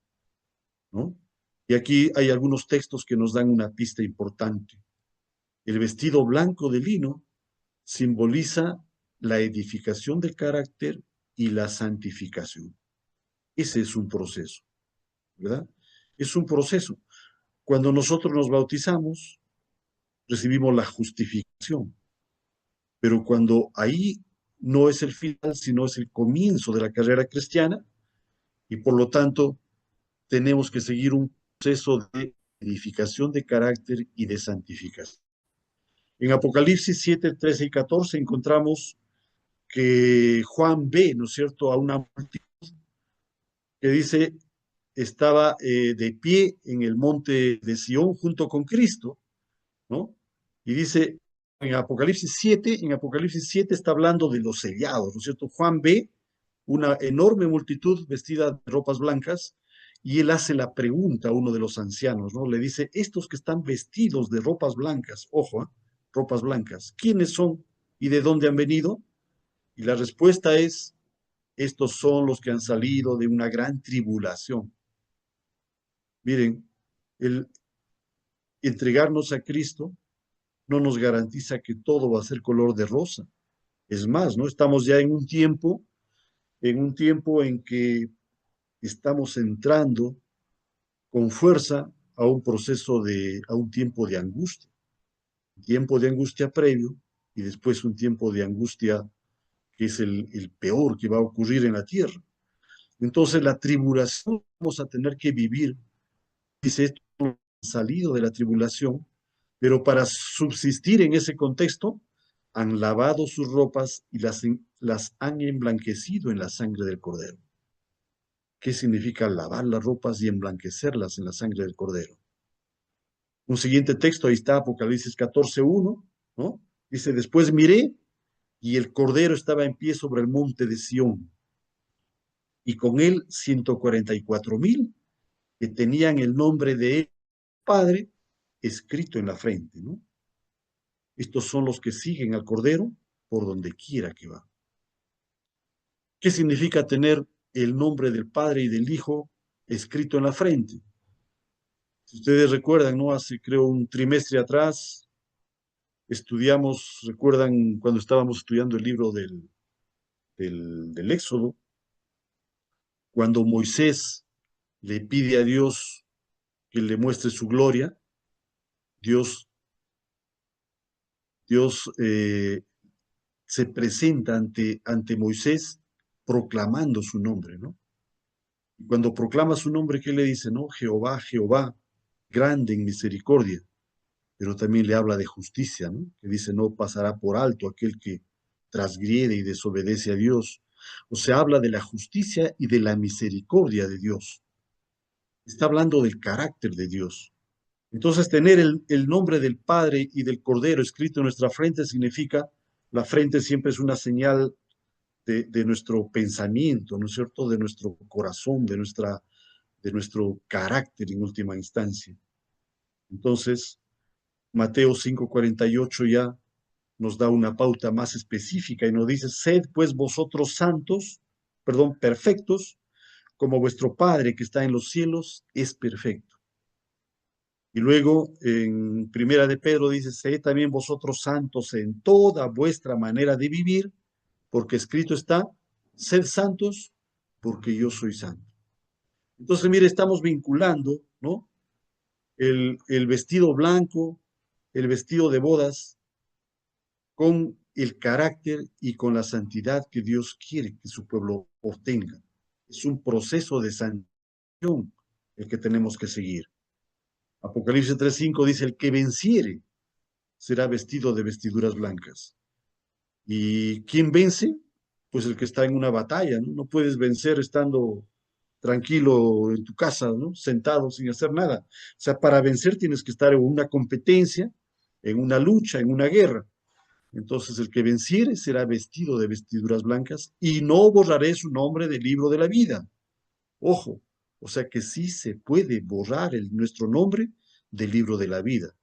¿No? Y aquí hay algunos textos que nos dan una pista importante. El vestido blanco de lino simboliza la edificación del carácter y la santificación. Ese es un proceso, ¿verdad? Es un proceso. Cuando nosotros nos bautizamos, recibimos la justificación, pero cuando ahí no es el final, sino es el comienzo de la carrera cristiana, y por lo tanto tenemos que seguir un proceso de edificación de carácter y de santificación. En Apocalipsis 7, 13 y 14 encontramos que Juan ve, ¿no es cierto?, a una multitud que dice estaba de pie en el monte de Sión junto con Cristo, ¿no? Y dice en Apocalipsis 7 está hablando de los sellados, ¿no es cierto? Juan ve una enorme multitud vestida de ropas blancas y él hace la pregunta a uno de los ancianos, ¿no? Le dice, estos que están vestidos de ropas blancas, ojo, ropas blancas, ¿quiénes son y de dónde han venido? Y la respuesta es, estos son los que han salido de una gran tribulación. Miren, el entregarnos a Cristo no nos garantiza que todo va a ser color de rosa. Es más, ¿no? Estamos ya en un tiempo en que estamos entrando con fuerza a un proceso a un tiempo de angustia previo y después un tiempo de angustia que es el peor que va a ocurrir en la tierra. Entonces la tribulación vamos a tener que vivir, dice, esto han salido de la tribulación, pero para subsistir en ese contexto han lavado sus ropas y las han emblanquecido en la sangre del Cordero. ¿Qué significa lavar las ropas y emblanquecerlas en la sangre del Cordero? Un siguiente texto, ahí está Apocalipsis 14:1, ¿no? Dice, después miré y el Cordero estaba en pie sobre el monte de Sión y con él 144,000 que tenían el nombre de él, Padre, escrito en la frente, ¿no? Estos son los que siguen al Cordero por donde quiera que va. ¿Qué significa tener el nombre del Padre y del Hijo escrito en la frente? Si ustedes recuerdan, ¿no? Hace creo un trimestre atrás estudiamos, recuerdan cuando estábamos estudiando el libro del Éxodo, cuando Moisés le pide a Dios que le muestre su gloria, Dios, Dios se presenta ante Moisés proclamando su nombre, ¿no? Y cuando proclama su nombre, ¿qué le dice, no? Jehová, Jehová, grande en misericordia, pero también le habla de justicia, ¿no? Que dice, no pasará por alto aquel que transgrede y desobedece a Dios. O sea, habla de la justicia y de la misericordia de Dios. Está hablando del carácter de Dios. Entonces, tener el nombre del Padre y del Cordero escrito en nuestra frente significa, la frente siempre es una señal de nuestro pensamiento, ¿no es cierto? De nuestro corazón, de nuestro carácter en última instancia. Entonces, Mateo 5:48 ya nos da una pauta más específica y nos dice, sed pues vosotros perfectos, como vuestro Padre que está en los cielos es perfecto. Y luego en Primera de Pedro dice, sed también vosotros santos en toda vuestra manera de vivir, porque escrito está, sed santos, porque yo soy santo. Entonces, mire, estamos vinculando, ¿no? El vestido blanco, el vestido de bodas, con el carácter y con la santidad que Dios quiere que su pueblo obtenga. Es un proceso de santificación el que tenemos que seguir. Apocalipsis 3:5 dice, el que venciere será vestido de vestiduras blancas. ¿Y quién vence? Pues el que está en una batalla, ¿no? No puedes vencer estando tranquilo en tu casa, ¿no? Sentado sin hacer nada. O sea, para vencer tienes que estar en una competencia, en una lucha, en una guerra. Entonces el que venciere será vestido de vestiduras blancas y no borraré su nombre del libro de la vida. Ojo, o sea que sí se puede borrar nuestro nombre del libro de la vida.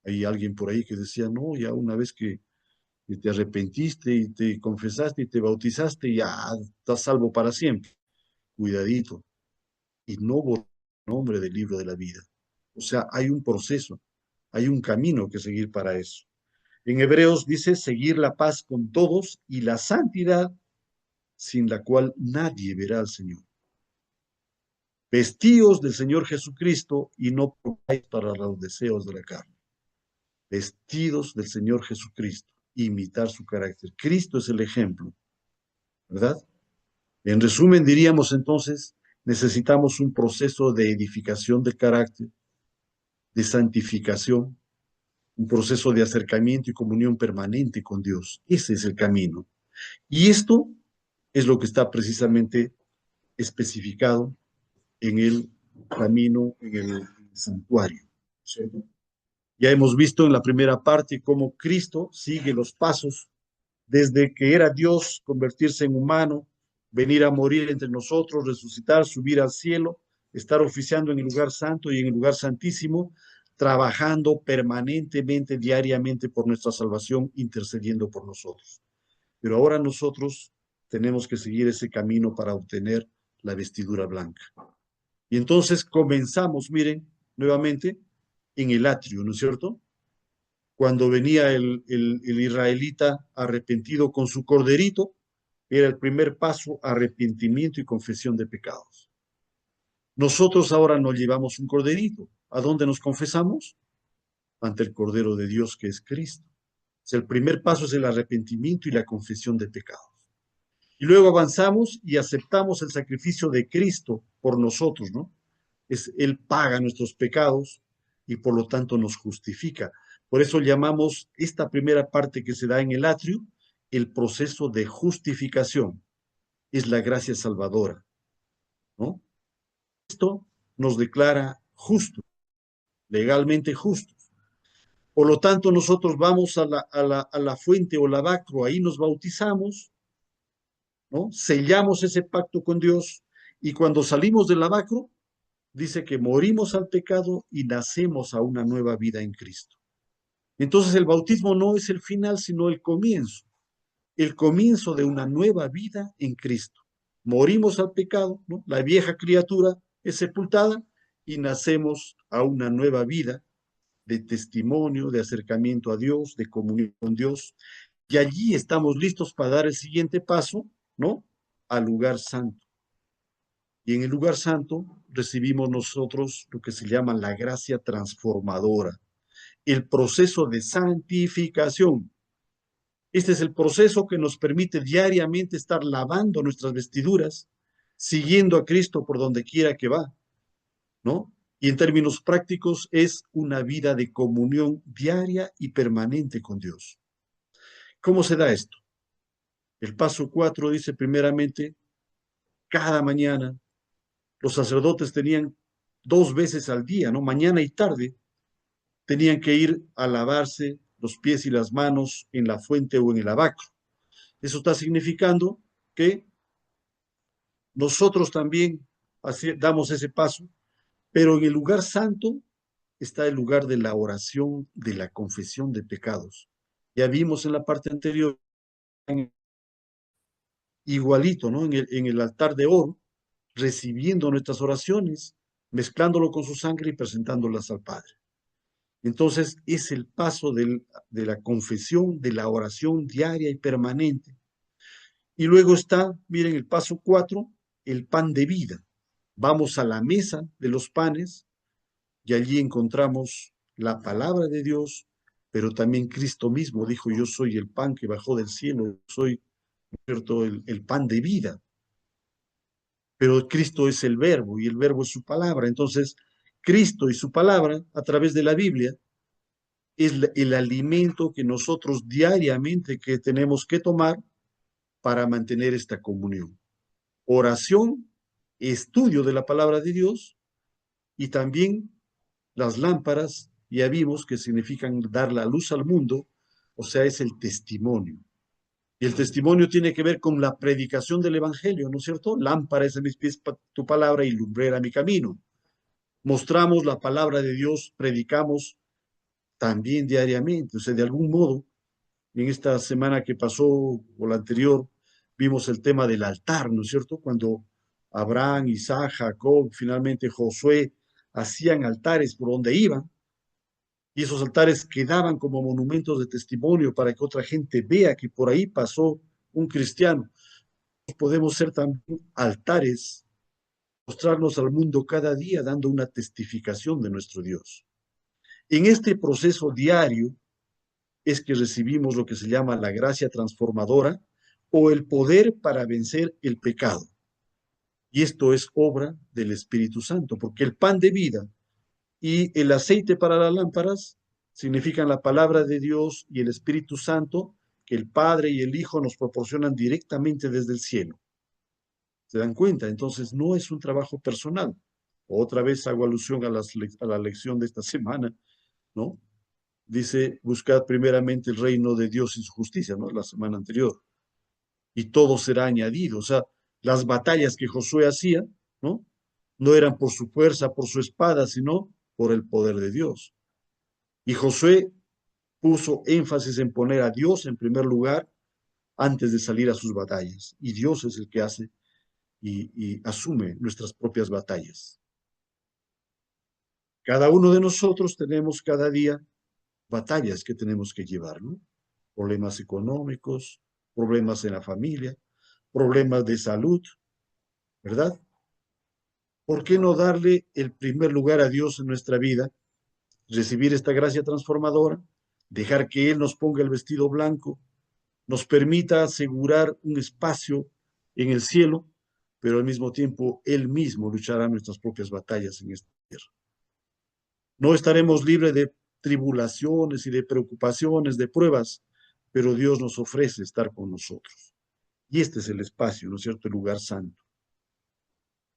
Hay alguien por ahí que decía, no, ya una vez que te arrepentiste y te confesaste y te bautizaste, ya estás salvo para siempre. Cuidadito. Y no borrar nombre del libro de la vida. O sea, hay un proceso, hay un camino que seguir para eso. En Hebreos dice seguir la paz con todos y la santidad sin la cual nadie verá al Señor. Vestíos del Señor Jesucristo y no probáis para los deseos de la carne. Vestidos del Señor Jesucristo, imitar su carácter. Cristo es el ejemplo, ¿verdad? En resumen, diríamos entonces, necesitamos un proceso de edificación del carácter, de santificación, un proceso de acercamiento y comunión permanente con Dios. Ese es el camino. Y esto es lo que está precisamente especificado en el camino, en el santuario, ¿cierto? Ya hemos visto en la primera parte cómo Cristo sigue los pasos desde que era Dios, convertirse en humano, venir a morir entre nosotros, resucitar, subir al cielo, estar oficiando en el lugar santo y en el lugar santísimo, trabajando permanentemente, diariamente por nuestra salvación, intercediendo por nosotros. Pero ahora nosotros tenemos que seguir ese camino para obtener la vestidura blanca. Y entonces comenzamos, miren, nuevamente, en el atrio, ¿no es cierto? Cuando venía el israelita arrepentido con su corderito, era el primer paso, arrepentimiento y confesión de pecados. Nosotros ahora nos llevamos un corderito. ¿A dónde nos confesamos? Ante el Cordero de Dios, que es Cristo. El primer paso es el arrepentimiento y la confesión de pecados. Y luego avanzamos y aceptamos el sacrificio de Cristo por nosotros, ¿no? Él paga nuestros pecados y por lo tanto nos justifica. Por eso llamamos esta primera parte que se da en el atrio el proceso de justificación. Es la gracia salvadora, ¿no? Esto nos declara justos, legalmente justos. Por lo tanto, nosotros vamos a la fuente o lavacro, ahí nos bautizamos, ¿no? Sellamos ese pacto con Dios y cuando salimos del lavacro, dice que morimos al pecado y nacemos a una nueva vida en Cristo. Entonces el bautismo no es el final, sino el comienzo de una nueva vida en Cristo. Morimos al pecado, ¿no? La vieja criatura es sepultada y nacemos a una nueva vida de testimonio, de acercamiento a Dios, de comunión con Dios. Y allí estamos listos para dar el siguiente paso, ¿no? Al lugar santo. Y en el lugar santo recibimos nosotros lo que se llama la gracia transformadora, el proceso de santificación. Este es el proceso que nos permite diariamente estar lavando nuestras vestiduras, siguiendo a Cristo por donde quiera que va, ¿no? Y en términos prácticos es una vida de comunión diaria y permanente con Dios. ¿Cómo se da esto? El paso 4 dice primeramente, cada mañana los sacerdotes tenían 2 veces al día, ¿no? Mañana y tarde, tenían que ir a lavarse los pies y las manos en la fuente o en el lavacro. Eso está significando que nosotros también damos ese paso, pero en el lugar santo está el lugar de la oración, de la confesión de pecados. Ya vimos en la parte anterior, igualito, ¿no? En el altar de oro, recibiendo nuestras oraciones, mezclándolo con su sangre y presentándolas al Padre. Entonces es el paso de la confesión, de la oración diaria y permanente. Y luego está, miren, el paso 4, el pan de vida. Vamos a la mesa de los panes y allí encontramos la palabra de Dios, pero también Cristo mismo dijo, yo soy el pan que bajó del cielo, soy, ¿cierto?, el pan de vida. Pero Cristo es el verbo y el verbo es su palabra. Entonces, Cristo y su palabra, a través de la Biblia, es el alimento que nosotros diariamente que tenemos que tomar para mantener esta comunión. Oración, estudio de la palabra de Dios y también las lámparas, ya vimos que significan dar la luz al mundo, o sea, es el testimonio. Y el testimonio tiene que ver con la predicación del Evangelio, ¿no es cierto? Lámpara es a mis pies tu palabra y lumbrera mi camino. Mostramos la palabra de Dios, predicamos también diariamente, o sea, de algún modo, en esta semana que pasó o la anterior, vimos el tema del altar, ¿no es cierto? Cuando Abraham, Isaac, Jacob, finalmente Josué hacían altares por donde iban, y esos altares quedaban como monumentos de testimonio para que otra gente vea que por ahí pasó un cristiano. Podemos ser también altares, mostrarnos al mundo cada día dando una testificación de nuestro Dios. En este proceso diario es que recibimos lo que se llama la gracia transformadora o el poder para vencer el pecado. Y esto es obra del Espíritu Santo, porque el pan de vida y el aceite para las lámparas significan la palabra de Dios y el Espíritu Santo que el Padre y el Hijo nos proporcionan directamente desde el cielo. ¿Se dan cuenta? Entonces no es un trabajo personal. Otra vez hago alusión a la lección de esta semana, ¿no? Dice, buscad primeramente el reino de Dios y su justicia, ¿no? La semana anterior. Y todo será añadido. O sea, las batallas que Josué hacía, ¿no? No eran por su fuerza, por su espada, sino por el poder de Dios. Y Josué puso énfasis en poner a Dios en primer lugar antes de salir a sus batallas. Y Dios es el que hace y asume nuestras propias batallas. Cada uno de nosotros tenemos cada día batallas que tenemos que llevar, ¿no? Problemas económicos, problemas en la familia, problemas de salud, ¿verdad? ¿Por qué no darle el primer lugar a Dios en nuestra vida, recibir esta gracia transformadora, dejar que Él nos ponga el vestido blanco, nos permita asegurar un espacio en el cielo, pero al mismo tiempo Él mismo luchará nuestras propias batallas en esta tierra? No estaremos libres de tribulaciones y de preocupaciones, de pruebas, pero Dios nos ofrece estar con nosotros. Y este es el espacio, ¿no es cierto?, el lugar santo.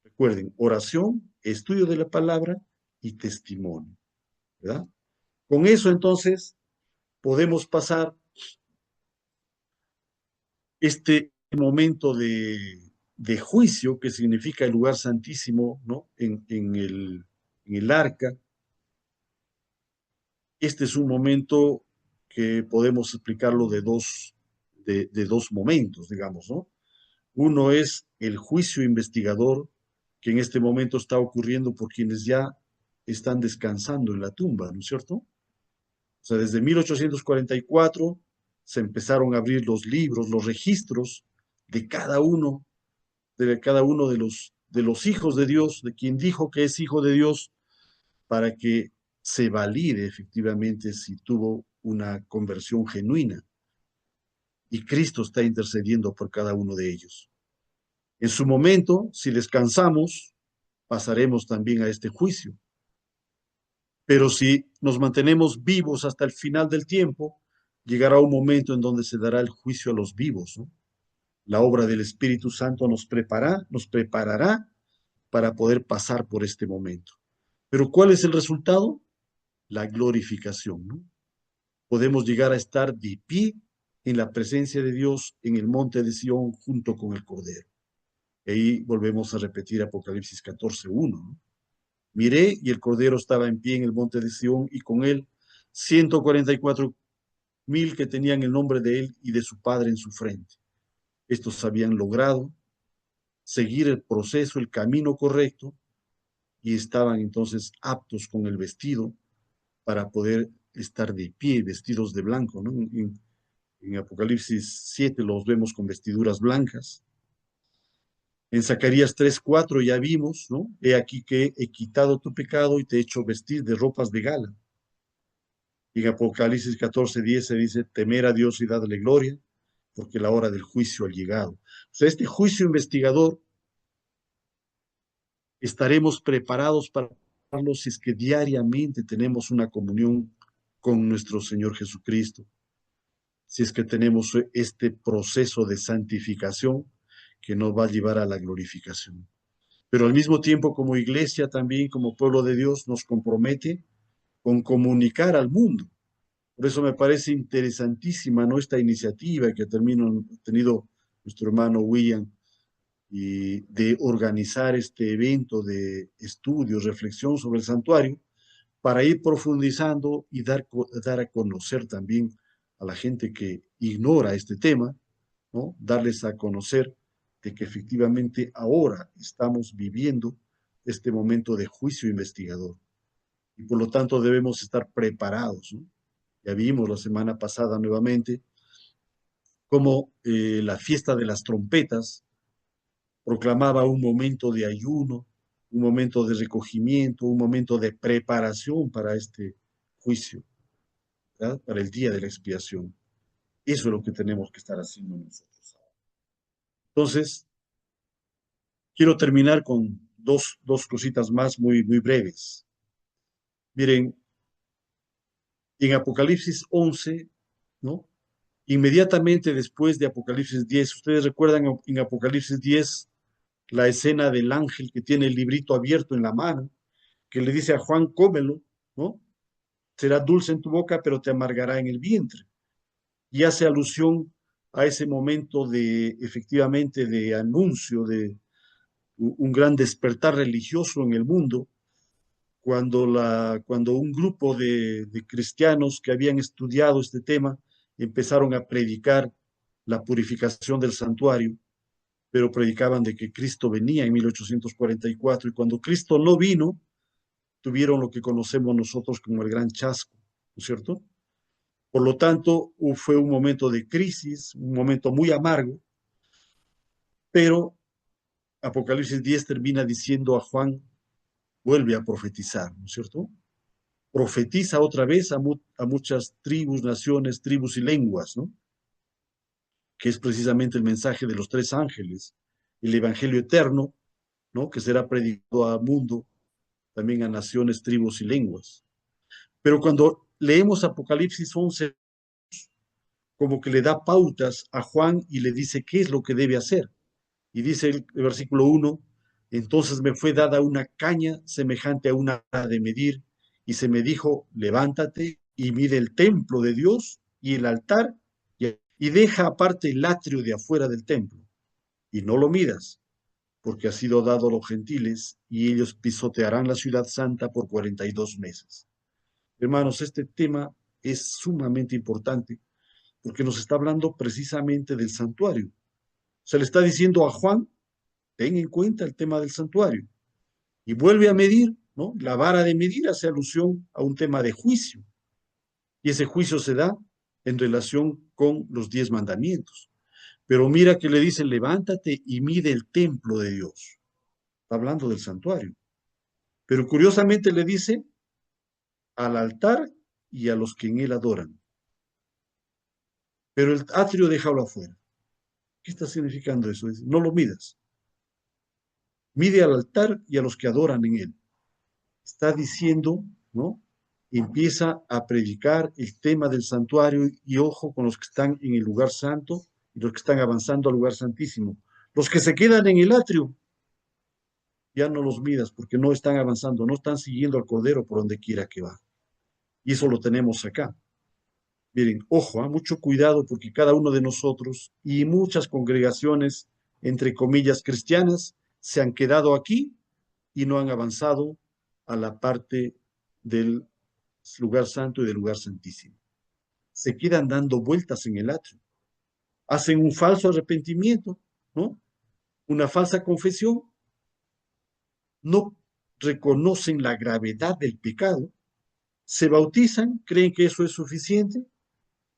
Recuerden, oración, estudio de la palabra y testimonio, ¿verdad? Con eso, entonces, podemos pasar este momento de juicio, que significa el lugar santísimo, ¿no? En el arca. Este es un momento que podemos explicarlo de dos momentos, digamos, ¿no? Uno es el juicio investigador, que en este momento está ocurriendo por quienes ya están descansando en la tumba, ¿no es cierto? O sea, desde 1844 se empezaron a abrir los libros, los registros de cada uno, de los hijos de Dios, de quien dijo que es hijo de Dios, para que se valide efectivamente si tuvo una conversión genuina. Y Cristo está intercediendo por cada uno de ellos. En su momento, si descansamos, pasaremos también a este juicio. Pero si nos mantenemos vivos hasta el final del tiempo, llegará un momento en donde se dará el juicio a los vivos, ¿no? La obra del Espíritu Santo nos preparará para poder pasar por este momento. Pero ¿cuál es el resultado? La glorificación, ¿no? Podemos llegar a estar de pie en la presencia de Dios en el monte de Sión junto con el Cordero. Y ahí volvemos a repetir Apocalipsis 14:1, ¿no? Miré y el Cordero estaba en pie en el monte de Sión y con él 144,000 que tenían el nombre de él y de su Padre en su frente. Estos habían logrado seguir el proceso, el camino correcto, y estaban entonces aptos con el vestido para poder estar de pie, vestidos de blanco, ¿no? En Apocalipsis 7 los vemos con vestiduras blancas. En Zacarías 3:4 ya vimos, ¿no? He aquí que he quitado tu pecado y te he hecho vestir de ropas de gala. Y en Apocalipsis 14:10 se dice, temer a Dios y dadle gloria, porque la hora del juicio ha llegado. O sea, este juicio investigador estaremos preparados para hacerlo si es que diariamente tenemos una comunión con nuestro Señor Jesucristo, si es que tenemos este proceso de santificación que nos va a llevar a la glorificación. Pero al mismo tiempo, como iglesia también, como pueblo de Dios, nos compromete con comunicar al mundo. Por eso me parece interesantísima, ¿no?, esta iniciativa que ha tenido nuestro hermano William, y de organizar este evento de estudio, reflexión sobre el santuario, para ir profundizando y dar a conocer también a la gente que ignora este tema, ¿no? Darles a conocer de que efectivamente ahora estamos viviendo este momento de juicio investigador. Y por lo tanto debemos estar preparados, ¿no? Ya vimos la semana pasada nuevamente cómo la fiesta de las trompetas proclamaba un momento de ayuno, un momento de recogimiento, un momento de preparación para este juicio, ¿verdad? Para el día de la expiación. Eso es lo que tenemos que estar haciendo nosotros. Entonces, quiero terminar con dos cositas más muy breves. Miren, en Apocalipsis 11, ¿no? Inmediatamente después de Apocalipsis 10, ustedes recuerdan en Apocalipsis 10 la escena del ángel que tiene el librito abierto en la mano, que le dice a Juan, cómelo, ¿no? Será dulce en tu boca, pero te amargará en el vientre. Y hace alusión a ese momento de, efectivamente, de anuncio, de un gran despertar religioso en el mundo, cuando un grupo de cristianos que habían estudiado este tema empezaron a predicar la purificación del santuario, pero predicaban de que Cristo venía en 1844, y cuando Cristo no vino, tuvieron lo que conocemos nosotros como el gran chasco, ¿no es cierto? Por lo tanto, fue un momento de crisis, un momento muy amargo, pero Apocalipsis 10 termina diciendo a Juan, vuelve a profetizar, ¿no es cierto? Profetiza otra vez a muchas tribus, naciones, tribus y lenguas, ¿no? Que es precisamente el mensaje de los tres ángeles, el evangelio eterno, ¿no? Que será predicado al mundo, también a naciones, tribus y lenguas. Pero cuando leemos Apocalipsis 11, como que le da pautas a Juan y le dice qué es lo que debe hacer. Y dice el versículo 1, entonces me fue dada una caña semejante a una vara de medir, y se me dijo, levántate y mide el templo de Dios y el altar, y deja aparte el atrio de afuera del templo, y no lo midas, porque ha sido dado a los gentiles, y ellos pisotearán la ciudad santa por 42 meses. Hermanos, este tema es sumamente importante, porque nos está hablando precisamente del santuario. Se le está diciendo a Juan, ten en cuenta el tema del santuario. Y vuelve a medir, ¿no? La vara de medir hace alusión a un tema de juicio. Y ese juicio se da en relación con los 10 mandamientos. Pero mira que le dicen, levántate y mide el templo de Dios. Está hablando del santuario. Pero curiosamente le dice al altar y a los que en él adoran. Pero el atrio déjalo afuera. ¿Qué está significando eso? No lo midas. Mide al altar y a los que adoran en él. Está diciendo, ¿no? Empieza a predicar el tema del santuario y ojo con los que están en el lugar santo y los que están avanzando al lugar santísimo. Los que se quedan en el atrio, ya no los midas porque no están avanzando, no están siguiendo al Cordero por donde quiera que va. Y eso lo tenemos acá. Miren, ojo, mucho cuidado porque cada uno de nosotros y muchas congregaciones, entre comillas, cristianas, se han quedado aquí y no han avanzado a la parte del lugar santo y del lugar santísimo. Se quedan dando vueltas en el atrio. Hacen un falso arrepentimiento, ¿no? Una falsa confesión. No reconocen la gravedad del pecado. Se bautizan, creen que eso es suficiente,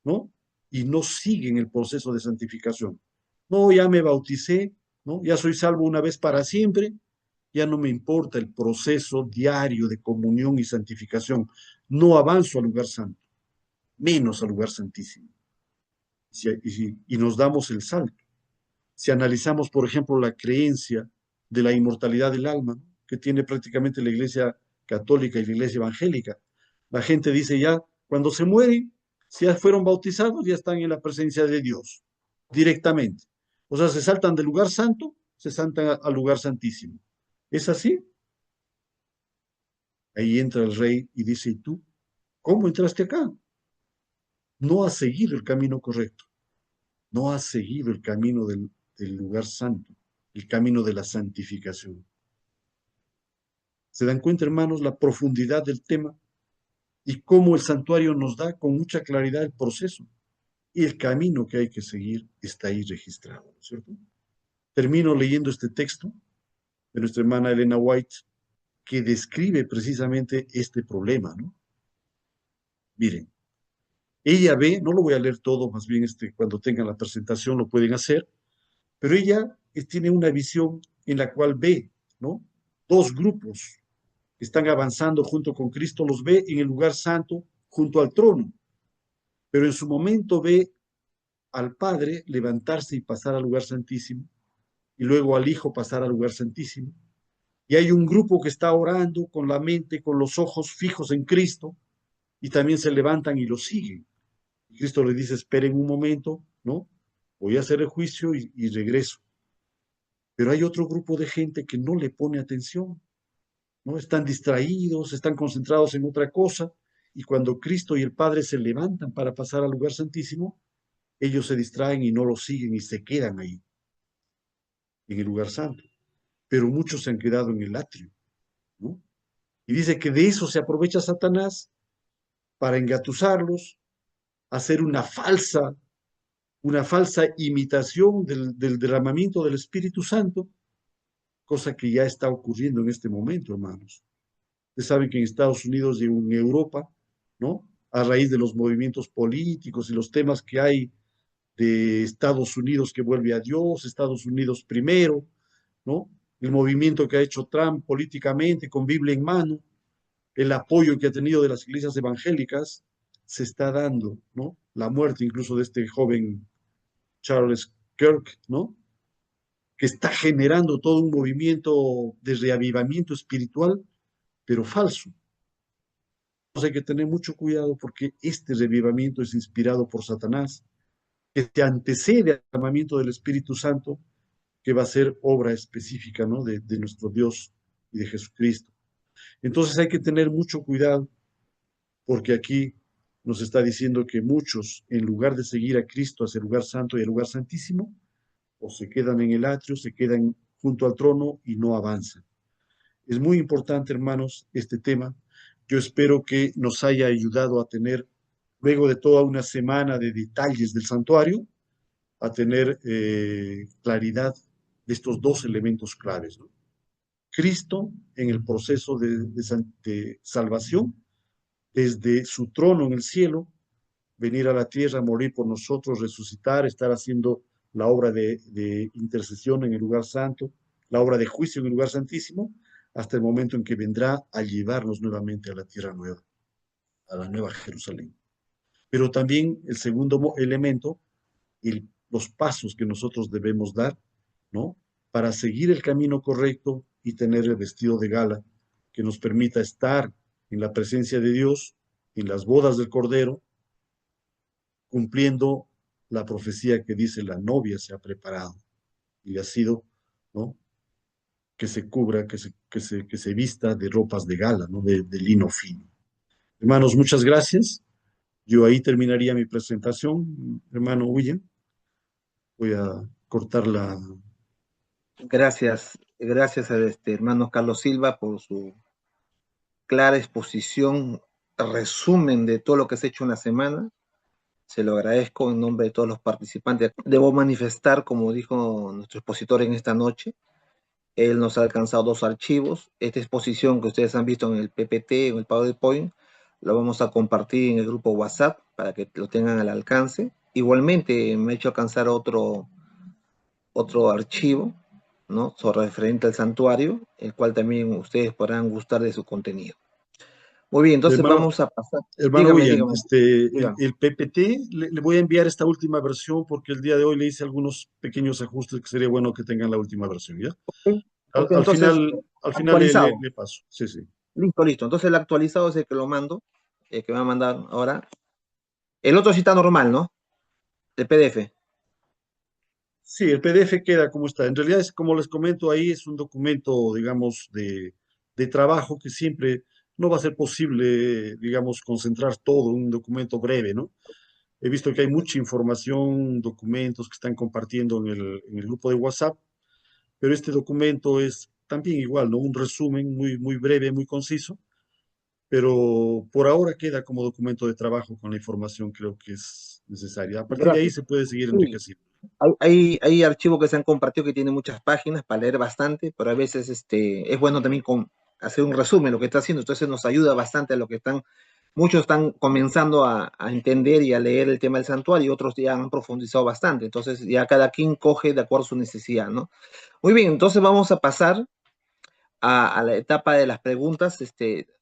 ¿no? Y no siguen el proceso de santificación. No, ya me bauticé, ¿no? Ya soy salvo una vez para siempre, ya no me importa el proceso diario de comunión y santificación. No avanzo al lugar santo, menos al lugar santísimo. Y nos damos el salto. Si analizamos, por ejemplo, la creencia de la inmortalidad del alma, que tiene prácticamente la Iglesia católica y la Iglesia evangélica, la gente dice ya, cuando se mueren, si ya fueron bautizados, ya están en la presencia de Dios, directamente. O sea, se saltan del lugar santo, se saltan al lugar santísimo. ¿Es así? Ahí entra el rey y dice, ¿y tú? ¿Cómo entraste acá? No has seguido el camino correcto. No has seguido el camino del lugar santo, el camino de la santificación. ¿Se dan cuenta, hermanos, la profundidad del tema y cómo el santuario nos da con mucha claridad el proceso? Y el camino que hay que seguir está ahí registrado, ¿cierto? Termino leyendo este texto de nuestra hermana Elena White, que describe precisamente este problema, ¿no? Miren, ella ve, no lo voy a leer todo, más bien cuando tengan la presentación lo pueden hacer, pero ella tiene una visión en la cual ve, ¿no? Dos grupos que están avanzando junto con Cristo, los ve en el lugar santo junto al trono, pero en su momento ve al Padre levantarse y pasar al lugar santísimo, y luego al Hijo pasar al lugar santísimo, y hay un grupo que está orando con la mente, con los ojos fijos en Cristo, y también se levantan y lo siguen. Y Cristo le dice, esperen un momento, ¿no? Voy a hacer el juicio y regreso. Pero hay otro grupo de gente que no le pone atención, ¿no? Están distraídos, están concentrados en otra cosa, y cuando Cristo y el Padre se levantan para pasar al lugar santísimo, ellos se distraen y no lo siguen y se quedan ahí, en el lugar santo. Pero muchos se han quedado en el atrio, ¿no? Y dice que de eso se aprovecha Satanás para engatusarlos, hacer una falsa imitación del derramamiento del Espíritu Santo, cosa que ya está ocurriendo en este momento, hermanos. Ustedes saben que en Estados Unidos y en Europa, ¿no? A raíz de los movimientos políticos y los temas que hay de Estados Unidos que vuelve a Dios, Estados Unidos primero, ¿no? El movimiento que ha hecho Trump políticamente con Biblia en mano, el apoyo que ha tenido de las iglesias evangélicas, se está dando, ¿no? La muerte incluso de este joven Charles Kirk, ¿no? Que está generando todo un movimiento de reavivamiento espiritual, pero falso. Entonces hay que tener mucho cuidado porque este reavivamiento es inspirado por Satanás, que se antecede al derramamiento del Espíritu Santo, que va a ser obra específica, ¿no? de nuestro Dios y de Jesucristo. Entonces hay que tener mucho cuidado porque aquí nos está diciendo que muchos, en lugar de seguir a Cristo hacia el lugar santo y el lugar santísimo, o se quedan en el atrio, se quedan junto al trono y no avanzan. Es muy importante, hermanos, este tema. Yo espero que nos haya ayudado a tener, luego de toda una semana de detalles del santuario, a tener claridad de estos dos elementos claves, ¿no? Cristo en el proceso de salvación, desde su trono en el cielo, venir a la tierra, morir por nosotros, resucitar, estar haciendo la obra de intercesión en el lugar santo, la obra de juicio en el lugar santísimo, hasta el momento en que vendrá a llevarnos nuevamente a la tierra nueva, a la nueva Jerusalén. Pero también el segundo elemento, los pasos que nosotros debemos dar, ¿no? Para seguir el camino correcto y tener el vestido de gala que nos permita estar en la presencia de Dios, en las bodas del Cordero, cumpliendo la profecía que dice la novia se ha preparado y ha sido, ¿no? Que se cubra, que se vista de ropas de gala, ¿no? De lino fino. Hermanos, muchas gracias. Yo ahí terminaría mi presentación, hermano William. Voy a cortar la... Gracias, gracias a hermano Carlos Silva por su clara exposición, resumen de todo lo que se ha hecho en la semana. Se lo agradezco en nombre de todos los participantes. Debo manifestar, como dijo nuestro expositor en esta noche, él nos ha alcanzado 2 archivos. Esta exposición que ustedes han visto en el PPT, en el PowerPoint, lo vamos a compartir en el grupo WhatsApp para que lo tengan al alcance. Igualmente me ha hecho alcanzar otro archivo, ¿no? Sobre referente al santuario, el cual también ustedes podrán gustar de su contenido. Muy bien, entonces Hermano, vamos a pasar. hermano William, Dígame. el PPT, le voy a enviar esta última versión porque el día de hoy le hice algunos pequeños ajustes que sería bueno que tengan la última versión, ¿ya? Ok, Al entonces, final actualizado. le paso. Sí, sí. Listo. Entonces el actualizado es el que lo mando, el que me va a mandar ahora. El otro sí está normal, ¿no? El PDF. Sí, el PDF queda como está. En realidad es como les comento ahí, es un documento, digamos, de trabajo que siempre no va a ser posible, digamos, concentrar todo en un documento breve, ¿no? He visto que hay mucha información, documentos que están compartiendo en el grupo de WhatsApp, pero este documento es también igual, ¿no? Un resumen muy breve, muy conciso, pero por ahora queda como documento de trabajo con la información creo que es necesaria. A partir de ahí Gracias. se puede seguir Sí, enriqueciendo. hay archivos que se han compartido que tienen muchas páginas para leer bastante, pero a veces es bueno también hacer un resumen de lo que está haciendo, entonces nos ayuda bastante a lo que muchos están comenzando a entender y a leer el tema del santuario, y otros ya han profundizado bastante, entonces ya cada quien coge de acuerdo a su necesidad, ¿no? Muy bien, entonces vamos a pasar a la etapa de las preguntas.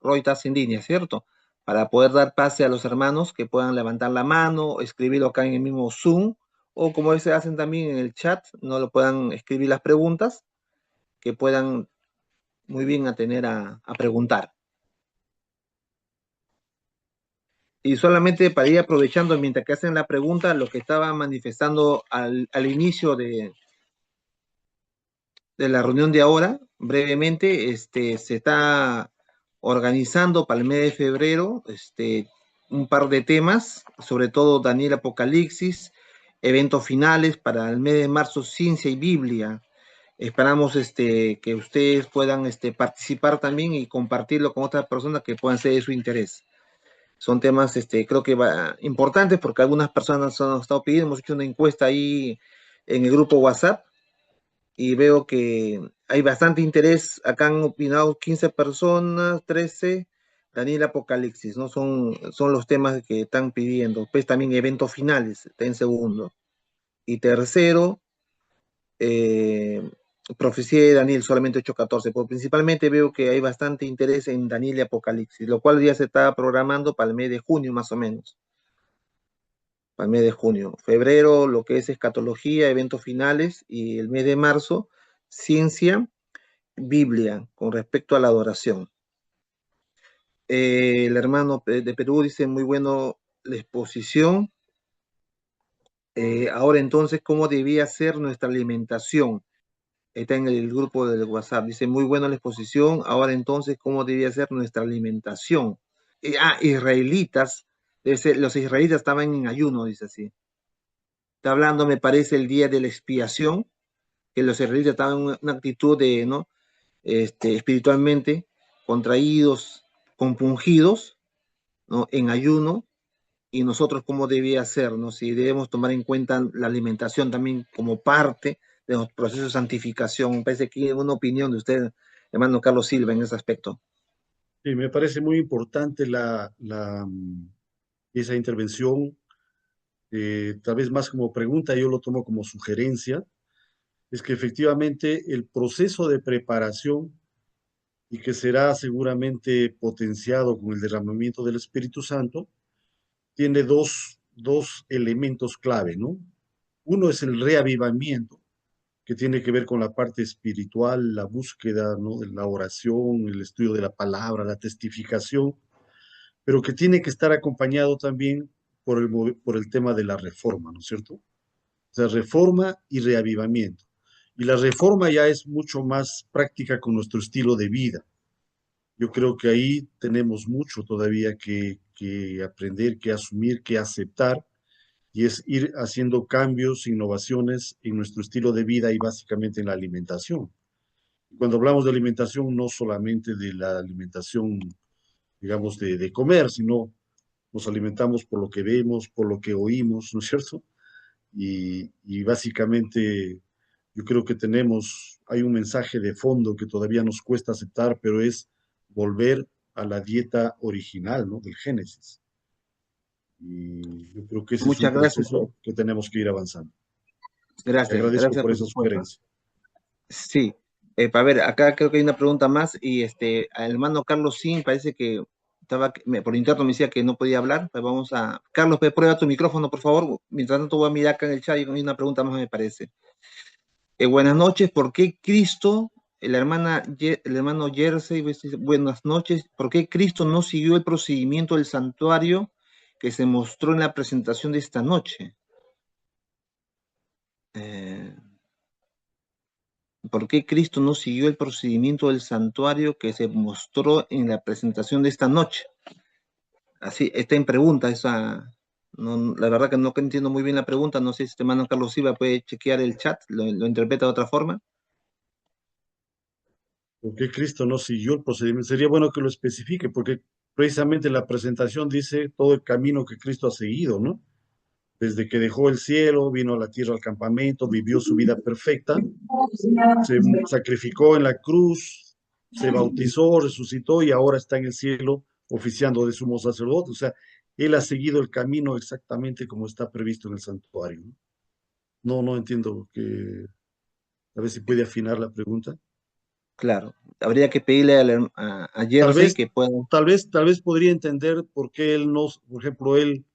Roy, estás en línea, ¿cierto? Para poder dar pase a los hermanos que puedan levantar la mano, escribirlo acá en el mismo Zoom, o como se hacen también en el chat, no lo puedan escribir las preguntas, que puedan muy bien atener a preguntar. Y solamente para ir aprovechando mientras que hacen la pregunta, lo que estaba manifestando al inicio de la reunión de ahora, brevemente, se está organizando para el mes de febrero un par de temas, sobre todo Daniel Apocalipsis, eventos finales para el mes de marzo, ciencia y Biblia. Esperamos que ustedes puedan participar también y compartirlo con otras personas que puedan ser de su interés. Son temas, creo que importantes, porque algunas personas nos han estado pidiendo. Hemos hecho una encuesta ahí en el grupo WhatsApp y veo que hay bastante interés. Acá han opinado 15 personas, 13. Daniel Apocalipsis, ¿no? Son los temas que están pidiendo. Pues también eventos finales, está en segundo. Y tercero, profecía de Daniel, solamente 8:14. Pero principalmente veo que hay bastante interés en Daniel y Apocalipsis, lo cual ya se está programando para el mes de junio, más o menos. Para el mes de junio. Febrero, lo que es escatología, eventos finales, y el mes de marzo, ciencia, Biblia, con respecto a la adoración. El hermano de Perú dice, muy bueno la exposición. Ahora entonces, ¿cómo debía ser nuestra alimentación? Está en el grupo del WhatsApp. Dice, muy buena la exposición. Ahora entonces, ¿cómo debía ser nuestra alimentación? Israelitas. Los israelitas estaban en ayuno, dice así. Está hablando, me parece, el día de la expiación, que los israelitas estaban en una actitud de, ¿no? Espiritualmente contraídos, compungidos, ¿no? En ayuno, y nosotros cómo debía ser, ¿no? Si debemos tomar en cuenta la alimentación también como parte de los procesos de santificación. Me parece que hay una opinión de usted, hermano Carlos Silva, en ese aspecto. Sí, me parece muy importante esa intervención, tal vez más como pregunta, yo lo tomo como sugerencia, es que efectivamente el proceso de preparación y que será seguramente potenciado con el derramamiento del Espíritu Santo, tiene dos elementos clave, ¿no? Uno es el reavivamiento, que tiene que ver con la parte espiritual, la búsqueda, ¿no? De la oración, el estudio de la palabra, la testificación, pero que tiene que estar acompañado también por el tema de la reforma, ¿no es cierto? O sea, reforma y reavivamiento. Y la reforma ya es mucho más práctica con nuestro estilo de vida. Yo creo que ahí tenemos mucho todavía que aprender, que asumir, que aceptar, y es ir haciendo cambios, innovaciones en nuestro estilo de vida y básicamente en la alimentación. Cuando hablamos de alimentación, no solamente de la alimentación, digamos, de comer, sino nos alimentamos por lo que vemos, por lo que oímos, ¿no es cierto? Y básicamente yo creo que hay un mensaje de fondo que todavía nos cuesta aceptar, pero es volver a la dieta original, ¿no? Del Génesis. Y yo creo que ese es un Muchas gracias. proceso que tenemos que ir avanzando. Te Gracias, agradezco gracias por por esa su respuesta. sugerencia. Sí, para ver, acá creo que hay una pregunta más, y al hermano Carlos Sin parece que por interno me decía que no podía hablar. Pues Carlos, prueba tu micrófono, por favor. Mientras tanto voy a mirar acá en el chat y hay una pregunta más, me parece. Buenas noches, ¿por qué Cristo, el hermano Jersey, buenas noches, ¿por qué Cristo no siguió el procedimiento del santuario que se mostró en la presentación de esta noche? ¿Por qué Cristo no siguió el procedimiento del santuario que se mostró en la presentación de esta noche? Así, está en pregunta esa. No, la verdad que no entiendo muy bien la pregunta. No sé si este hermano Carlos Silva puede chequear el chat, lo interpreta de otra forma. ¿Por qué Cristo no siguió el procedimiento? Sería bueno que lo especifique, porque precisamente la presentación dice todo el camino que Cristo ha seguido, ¿no? Desde que dejó el cielo, vino a la tierra al campamento, vivió su vida perfecta, se sacrificó en la cruz, se bautizó, resucitó y ahora está en el cielo oficiando de sumo sacerdote. O sea, él ha seguido el camino exactamente como está previsto en el santuario, ¿no? No entiendo que, a ver si puede afinar la pregunta. Claro, habría que pedirle a Tal Jersey vez, que pueda, tal vez podría entender por qué él no, por ejemplo, él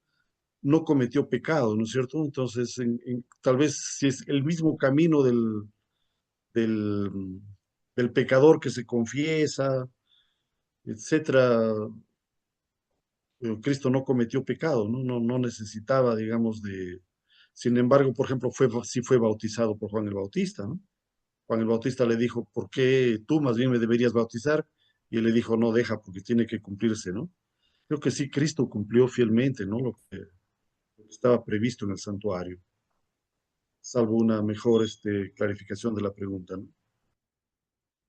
no cometió pecado, ¿no es cierto? Entonces, tal vez si es el mismo camino del, del pecador que se confiesa, etcétera, pero Cristo no cometió pecado, ¿no? No necesitaba, digamos, de... Sin embargo, por ejemplo, sí fue bautizado por Juan el Bautista, ¿no? Juan el Bautista le dijo, ¿por qué tú más bien me deberías bautizar? Y él le dijo, no, deja, porque tiene que cumplirse, ¿no? Creo que sí, Cristo cumplió fielmente, ¿no? Lo que estaba previsto en el santuario, salvo una mejor clarificación de la pregunta, ¿no?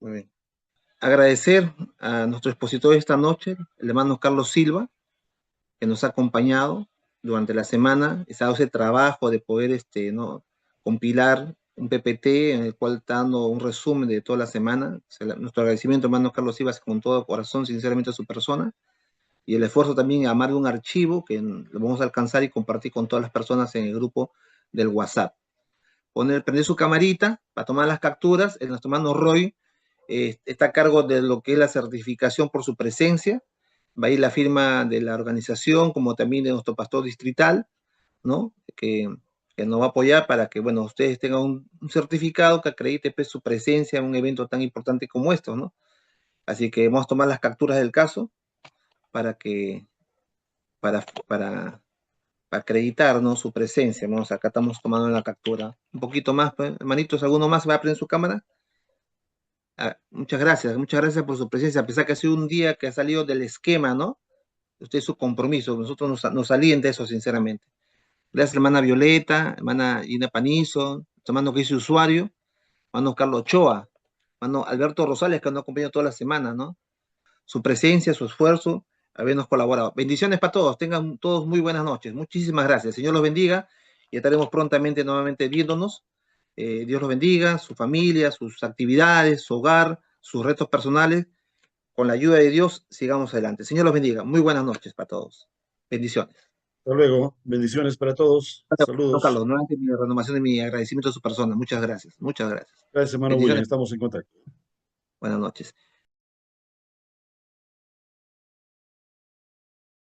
muy bien. Agradecer a nuestro expositor esta noche, el hermano Carlos Silva, que nos ha acompañado durante la semana, está dando ese trabajo de poder ¿no? compilar un PPT en el cual está dando un resumen de toda la semana. O sea, nuestro agradecimiento, hermano Carlos Silva, con todo corazón, sinceramente, a su persona, y el esfuerzo también a armar un archivo que lo vamos a alcanzar y compartir con todas las personas en el grupo del WhatsApp. Prender su camarita para tomar las capturas. Nuestro hermano Roy está a cargo de lo que es la certificación por su presencia. Va a ir la firma de la organización, como también de nuestro pastor distrital, ¿no? Que nos va a apoyar para que, bueno, ustedes tengan un certificado que acredite pues, su presencia en un evento tan importante como estos, ¿no? Así que vamos a tomar las capturas del caso para que, para acreditar, ¿no? Su presencia, ¿no? O sea, acá estamos tomando la captura. Un poquito más, pues, hermanitos, ¿alguno más va a prender su cámara? Muchas gracias por su presencia, a pesar que ha sido un día que ha salido del esquema, ¿no? Usted su compromiso, nosotros nos alienta eso, sinceramente. Gracias, hermana Violeta, hermana Ina Panizo, hermano que es usuario, hermano Carlos Ochoa, hermano Alberto Rosales, que nos acompaña toda la semana, ¿no? Su presencia, su esfuerzo, habernos colaborado. Bendiciones para todos, tengan todos muy buenas noches. Muchísimas gracias, Señor los bendiga y estaremos prontamente nuevamente viéndonos. Dios los bendiga, su familia, sus actividades, su hogar, sus retos personales. Con la ayuda de Dios, sigamos adelante. Señor los bendiga. Muy buenas noches para todos. Bendiciones. Hasta luego, bendiciones para todos, Don saludos. Carlos, nuevamente mi renovación de mi agradecimiento a su persona. Muchas gracias. Muchas gracias. Gracias, hermano William, Bendiciones. estamos en contacto. Buenas noches.